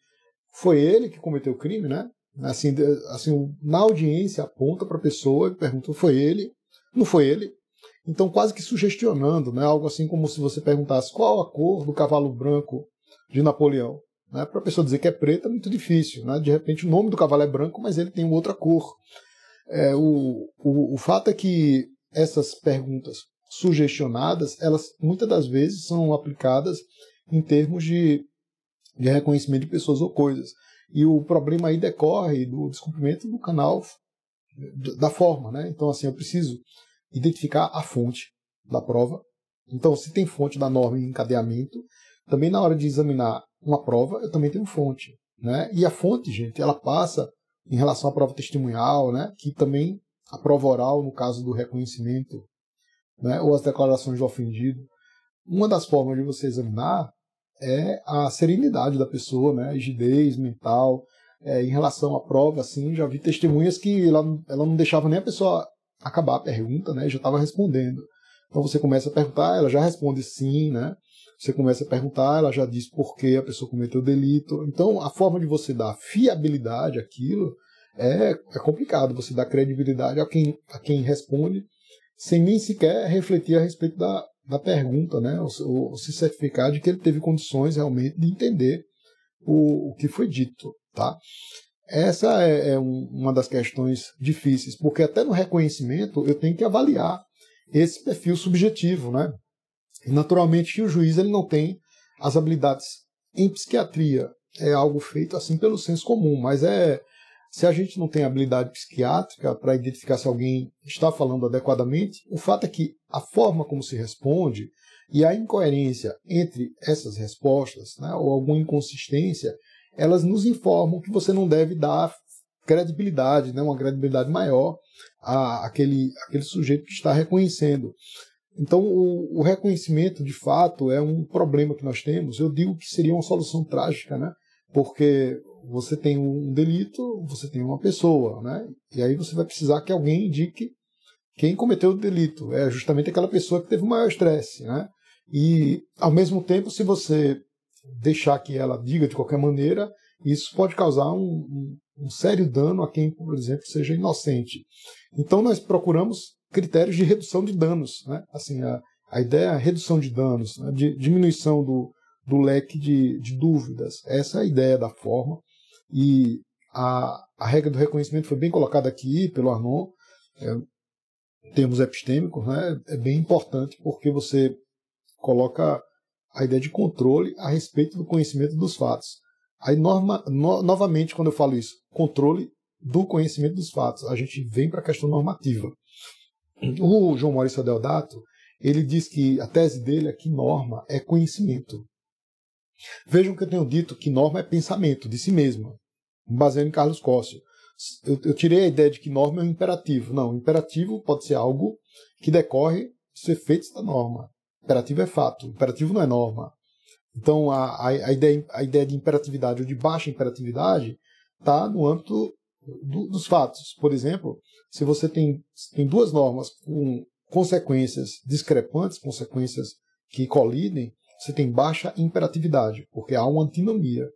Speaker 1: foi ele que cometeu o crime, né? Assim, na audiência aponta para a pessoa e pergunta, foi ele? Não foi ele? Então quase que sugestionando, né? Algo assim como se você perguntasse qual a cor do cavalo branco de Napoleão. Né? Para a pessoa dizer que é preto é muito difícil. Né? De repente o nome do cavalo é branco, mas ele tem outra cor. O fato é que essas perguntas sugestionadas, elas muitas das vezes são aplicadas em termos de reconhecimento de pessoas ou coisas. E o problema aí decorre do descumprimento do canal da forma. Né? Então, assim, eu preciso identificar a fonte da prova. Então, se tem fonte da norma em encadeamento, também na hora de examinar uma prova, eu também tenho fonte. Né? E a fonte, gente, ela passa em relação à prova testemunhal, né? Que também a prova oral, no caso do reconhecimento, né? Ou as declarações do ofendido. Uma das formas de você examinar é a serenidade da pessoa, né? A rigidez mental. Em relação à prova, assim, já vi testemunhas que ela não deixava nem a pessoa acabar a pergunta, né? Já estava respondendo. Então você começa a perguntar, ela já responde sim, né? Você começa a perguntar, ela já diz por que a pessoa cometeu o delito. Então, a forma de você dar fiabilidade àquilo é complicado. Você dá credibilidade a quem responde, sem nem sequer refletir a respeito da pergunta, né? Ou se certificar de que ele teve condições realmente de entender o que foi dito, tá? Essa é uma das questões difíceis, porque até no reconhecimento eu tenho que avaliar esse perfil subjetivo, né? E naturalmente que o juiz ele não tem as habilidades em psiquiatria, é algo feito assim pelo senso comum, mas se a gente não tem habilidade psiquiátrica para identificar se alguém está falando adequadamente, o fato é que a forma como se responde e a incoerência entre essas respostas, né, ou alguma inconsistência, elas nos informam que você não deve dar credibilidade, né, uma credibilidade maior àquele sujeito que está reconhecendo. Então, o reconhecimento, de fato, é um problema que nós temos. Eu digo que seria uma solução trágica, né? Porque você tem um delito, você tem uma pessoa, né? E aí você vai precisar que alguém indique quem cometeu o delito. É justamente aquela pessoa que teve o maior estresse, né? E, ao mesmo tempo, se você deixar que ela diga de qualquer maneira, isso pode causar um sério dano a quem, por exemplo, seja inocente. Então, nós procuramos critérios de redução de danos, né? Assim, a ideia é a redução de danos, né? De diminuição do leque de dúvidas. Essa é a ideia da forma. E a regra do reconhecimento foi bem colocada aqui pelo Arnon, em termos epistêmicos, né? É bem importante porque você coloca a ideia de controle a respeito do conhecimento dos fatos. Aí, novamente, quando eu falo isso, controle do conhecimento dos fatos, a gente vem para a questão normativa. O João Maurício Adeodato, ele diz que a tese dele é que norma é conhecimento. Vejam que eu tenho dito que norma é pensamento de si mesma, baseado em Carlos Cossio. Eu tirei a ideia de que norma é um imperativo. Não, imperativo pode ser algo que decorre dos efeitos da norma. Imperativo é fato, imperativo não é norma. Então a ideia de imperatividade ou de baixa imperatividade está no âmbito dos fatos. Por exemplo, se você tem duas normas com consequências discrepantes, consequências que colidem, você tem baixa imperatividade, porque há uma antinomia.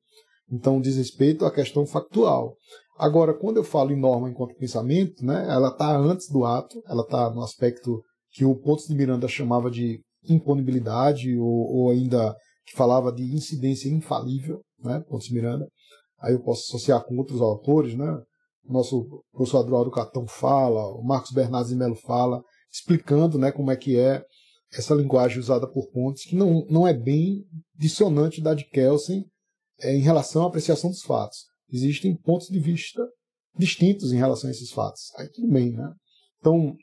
Speaker 1: Então, diz respeito à questão factual. Agora, quando eu falo em norma enquanto pensamento, né, ela está antes do ato, ela está no aspecto que o Pontes de Miranda chamava de imponibilidade, ou ainda que falava de incidência infalível, né, Pontes de Miranda. Aí eu posso associar com outros autores, né? O nosso professor Adroaldo Catão fala, o Marcos Bernardes de Mello fala. explicando, né, como é que é essa linguagem usada por Pontes, que não é bem dissonante da de Kelsen em relação à apreciação dos fatos. Existem pontos de vista distintos em relação a esses fatos. Aí tudo bem, né? Então,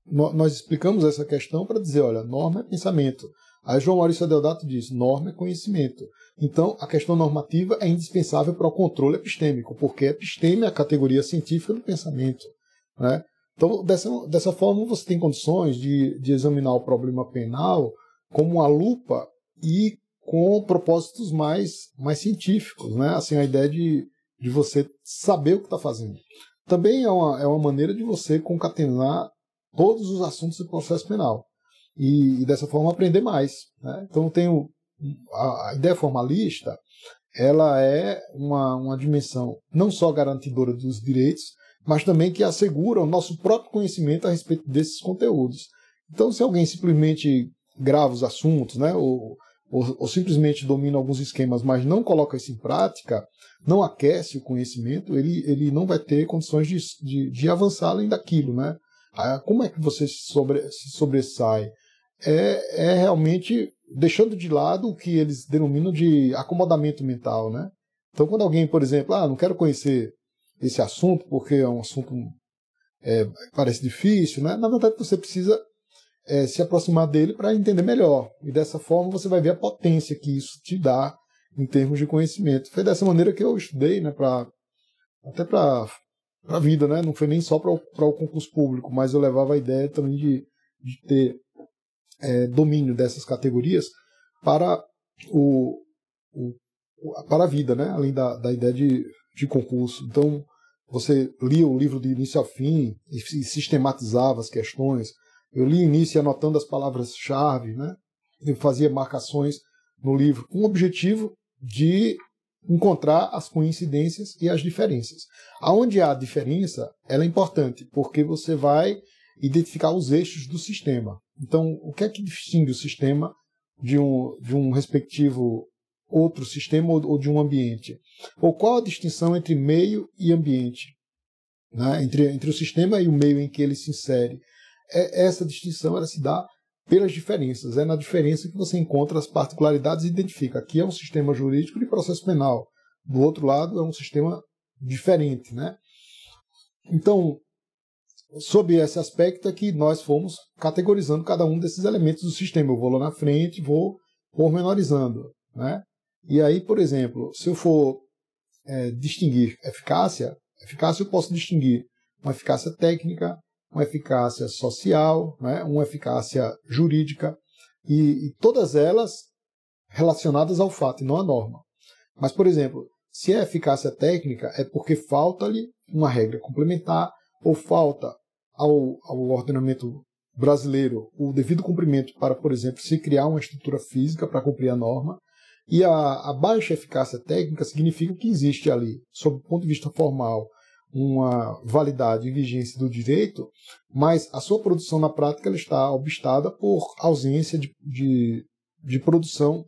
Speaker 1: nós explicamos essa questão para dizer, olha, norma é pensamento. Aí João Maurício Adeodato diz, norma é conhecimento. Então, a questão normativa é indispensável para o controle epistêmico, porque episteme é a categoria científica do pensamento, né? Então, dessa forma, você tem condições de examinar o problema penal como uma lupa e com propósitos mais científicos, né? Assim, a ideia de você saber o que está fazendo. Também é uma maneira de você concatenar todos os assuntos do processo penal e dessa forma aprender mais, né? Então, eu tenho a ideia formalista, ela é uma dimensão não só garantidora dos direitos, mas também que assegura o nosso próprio conhecimento a respeito desses conteúdos. Então, se alguém simplesmente grava os assuntos, né, ou simplesmente domina alguns esquemas, mas não coloca isso em prática, não aquece o conhecimento, ele não vai ter condições de avançar além daquilo, né? Como é que você se sobressai? É realmente deixando de lado o que eles denominam de acomodamento mental, né? Então, quando alguém, por exemplo, não quero conhecer esse assunto porque é um assunto parece difícil, né? Na verdade, você precisa se aproximar dele para entender melhor. E dessa forma você vai ver a potência que isso te dá em termos de conhecimento. Foi dessa maneira que eu estudei, né? Até para a vida, né? Não foi nem só para o concurso público, mas eu levava a ideia também de ter domínio dessas categorias para para a vida, né? Além da ideia de concurso. Então, você lia o livro de início ao fim e sistematizava as questões. Eu li o início anotando as palavras-chave, né? Eu fazia marcações no livro com o objetivo de encontrar as coincidências e as diferenças. Aonde há diferença, ela é importante, porque você vai identificar os eixos do sistema. Então, o que é que distingue o sistema de um respectivo outro sistema ou de um ambiente? Ou qual a distinção entre meio e ambiente, né? Entre o sistema e o meio em que ele se insere? Essa distinção ela se dá pelas diferenças. É na diferença que você encontra as particularidades e identifica. Aqui é um sistema jurídico de processo penal. Do outro lado é um sistema diferente, né? Então, sob esse aspecto é que nós fomos categorizando cada um desses elementos do sistema. Eu vou lá na frente, vou pormenorizando, né? E aí, por exemplo, se eu for distinguir eficácia eu posso distinguir uma eficácia técnica, uma eficácia social, né? Uma eficácia jurídica, e todas elas relacionadas ao fato e não à norma. Mas, por exemplo, se é eficácia técnica, é porque falta-lhe uma regra complementar ou falta ao ordenamento brasileiro o devido cumprimento para, por exemplo, se criar uma estrutura física para cumprir a norma. E a baixa eficácia técnica significa que existe ali, sob o ponto de vista formal, uma validade e vigência do direito, mas a sua produção na prática ela está obstada por ausência de produção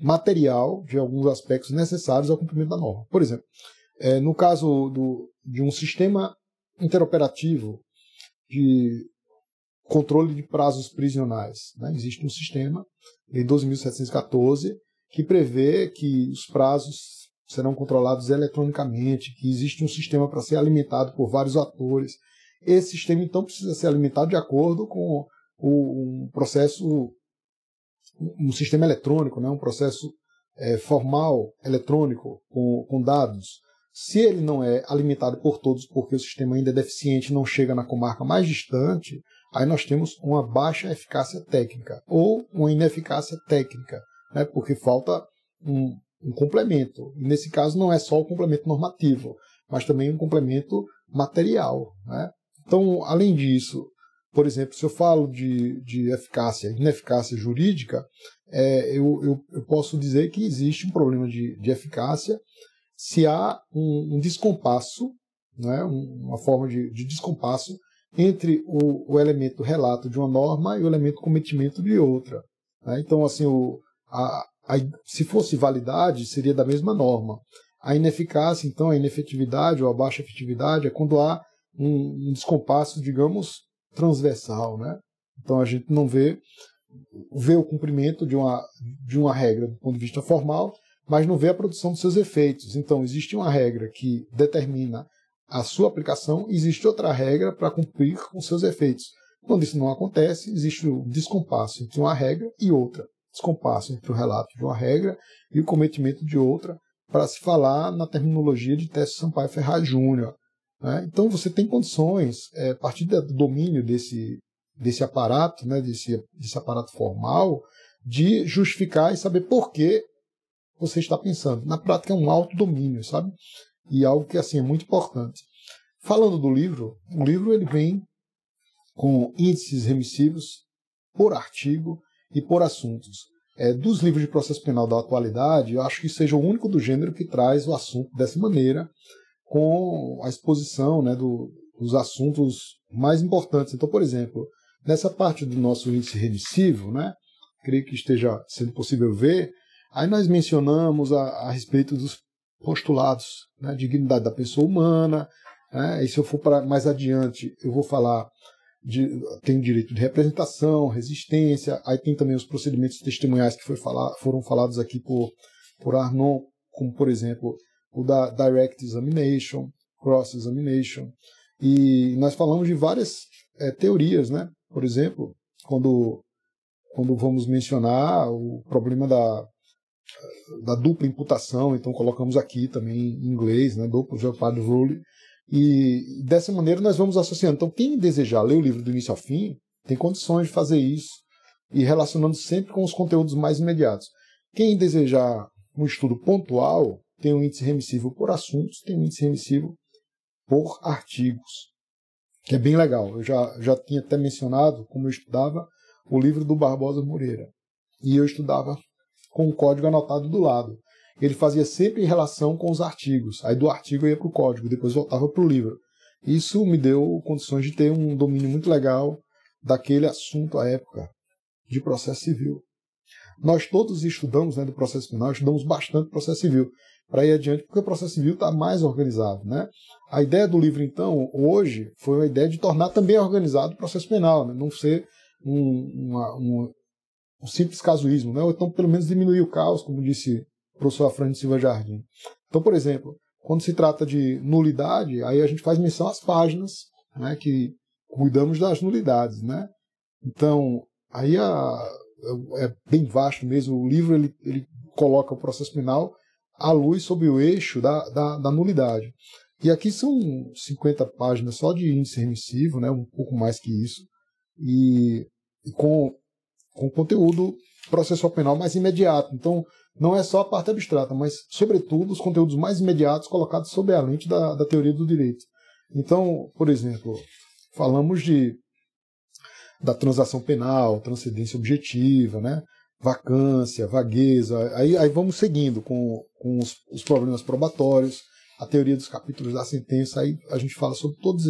Speaker 1: material de alguns aspectos necessários ao cumprimento da norma. Por exemplo, no caso de um sistema interoperativo de controle de prazos prisionais, né? Existe um sistema, Lei 12.714, que prevê que os prazos serão controlados eletronicamente, que existe um sistema para ser alimentado por vários atores. Esse sistema, então, precisa ser alimentado de acordo com um processo, um sistema eletrônico, né? Um processo formal, eletrônico, com dados. Se ele não é alimentado por todos porque o sistema ainda é deficiente e não chega na comarca mais distante, aí nós temos uma baixa eficácia técnica ou uma ineficácia técnica, né? Porque falta um complemento. E nesse caso não é só o complemento normativo, mas também um complemento material, né? Então, além disso, por exemplo, se eu falo de eficácia e ineficácia jurídica, eu posso dizer que existe um problema de eficácia se há um descompasso, né? Uma forma de descompasso entre o elemento relato de uma norma e o elemento cometimento de outra, né? Então, assim, se fosse validade, seria da mesma norma. A ineficácia, então, a inefetividade ou a baixa efetividade é quando há um descompasso, digamos, transversal, né? Então a gente não vê o cumprimento de uma regra do ponto de vista formal, mas não vê a produção dos seus efeitos. Então existe uma regra que determina a sua aplicação, existe outra regra para cumprir com seus efeitos. Quando isso não acontece, existe o descompasso entre uma regra e outra. Descompasso entre o relato de uma regra e o cometimento de outra, para se falar na terminologia de Técio Sampaio Ferraz Júnior. Né? Então você tem condições, a partir do domínio desse aparato, né, desse aparato formal, de justificar e saber por que você está pensando. Na prática é um autodomínio, sabe? E algo que assim é muito importante. Falando do livro, o livro ele vem com índices remissivos por artigo e por assuntos. Dos livros de processo penal da atualidade, eu acho que seja o único do gênero que traz o assunto dessa maneira, com a exposição, né, dos assuntos mais importantes. Então, por exemplo, nessa parte do nosso índice remissivo, né, creio que esteja sendo possível ver, aí nós mencionamos a respeito dos postulados, né, dignidade da pessoa humana, né, e se eu for para mais adiante, eu vou falar tem direito de representação, resistência, aí tem também os procedimentos testemunhais que foram falados aqui por Arnon, como por exemplo o da Direct Examination, Cross Examination, e nós falamos de várias teorias, né? Por exemplo, quando vamos mencionar o problema da dupla imputação, então colocamos aqui também em inglês, né? Double Jeopardy Rule. E dessa maneira nós vamos associando. Então quem desejar ler o livro do início ao fim tem condições de fazer isso e relacionando sempre com os conteúdos mais imediatos. Quem desejar um estudo pontual tem um índice remissivo por assuntos, tem um índice remissivo por artigos, que é bem legal. Eu já tinha até mencionado como eu estudava o livro do Barbosa Moreira. E eu estudava com o código anotado do lado. Ele fazia sempre em relação com os artigos. Aí do artigo eu ia para o código, depois voltava para o livro. Isso me deu condições de ter um domínio muito legal daquele assunto à época de processo civil. Nós todos estudamos, né, do processo penal, estudamos bastante processo civil, para ir adiante, porque o processo civil está mais organizado. Né? A ideia do livro, então, hoje, foi a ideia de tornar também organizado o processo penal, né? Não ser um simples casuísmo, né? Ou então pelo menos diminuir o caos, como disse professor Afrânio Silva Jardim. Então, por exemplo, quando se trata de nulidade, aí a gente faz menção às páginas, né, que cuidamos das nulidades, né? Então, aí é bem vasto mesmo. O livro ele coloca o processo penal à luz sob o eixo da nulidade. E aqui são 50 páginas só de índice remissivo, né, um pouco mais que isso, e com conteúdo processual penal mais imediato. Então, não é só a parte abstrata, mas, sobretudo, os conteúdos mais imediatos colocados sob a lente da teoria do direito. Então, por exemplo, falamos da transação penal, transcendência objetiva, né? Vacância, vagueza. Aí vamos seguindo com os problemas probatórios, a teoria dos capítulos da sentença. Aí a gente fala sobre todos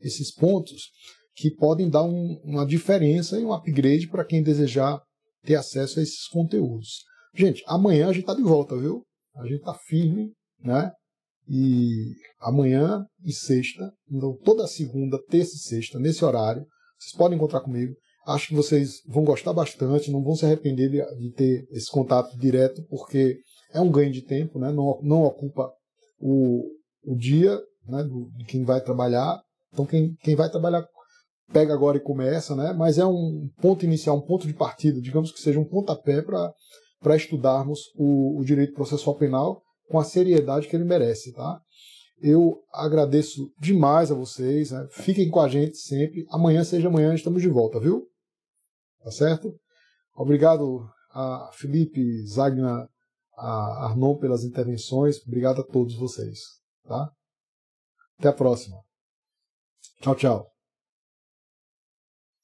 Speaker 1: esses pontos que podem dar uma diferença e um upgrade para quem desejar ter acesso a esses conteúdos. Gente, amanhã a gente está de volta, viu? A gente está firme, né? E amanhã e sexta, então toda segunda, terça e sexta, nesse horário, vocês podem encontrar comigo. Acho que vocês vão gostar bastante, não vão se arrepender de ter esse contato direto, porque é um ganho de tempo, né? Não ocupa o dia, né, de quem vai trabalhar. Então quem vai trabalhar pega agora e começa, né? Mas é um ponto inicial, um ponto de partida, digamos que seja um pontapé para estudarmos o direito processual penal com a seriedade que ele merece, tá? Eu agradeço demais a vocês, né? Fiquem com a gente sempre. Amanhã seja amanhã, estamos de volta, viu? Tá certo? Obrigado a Felipe, Zagna, a Arnon pelas intervenções. Obrigado a todos vocês, tá? Até a próxima. Tchau, tchau.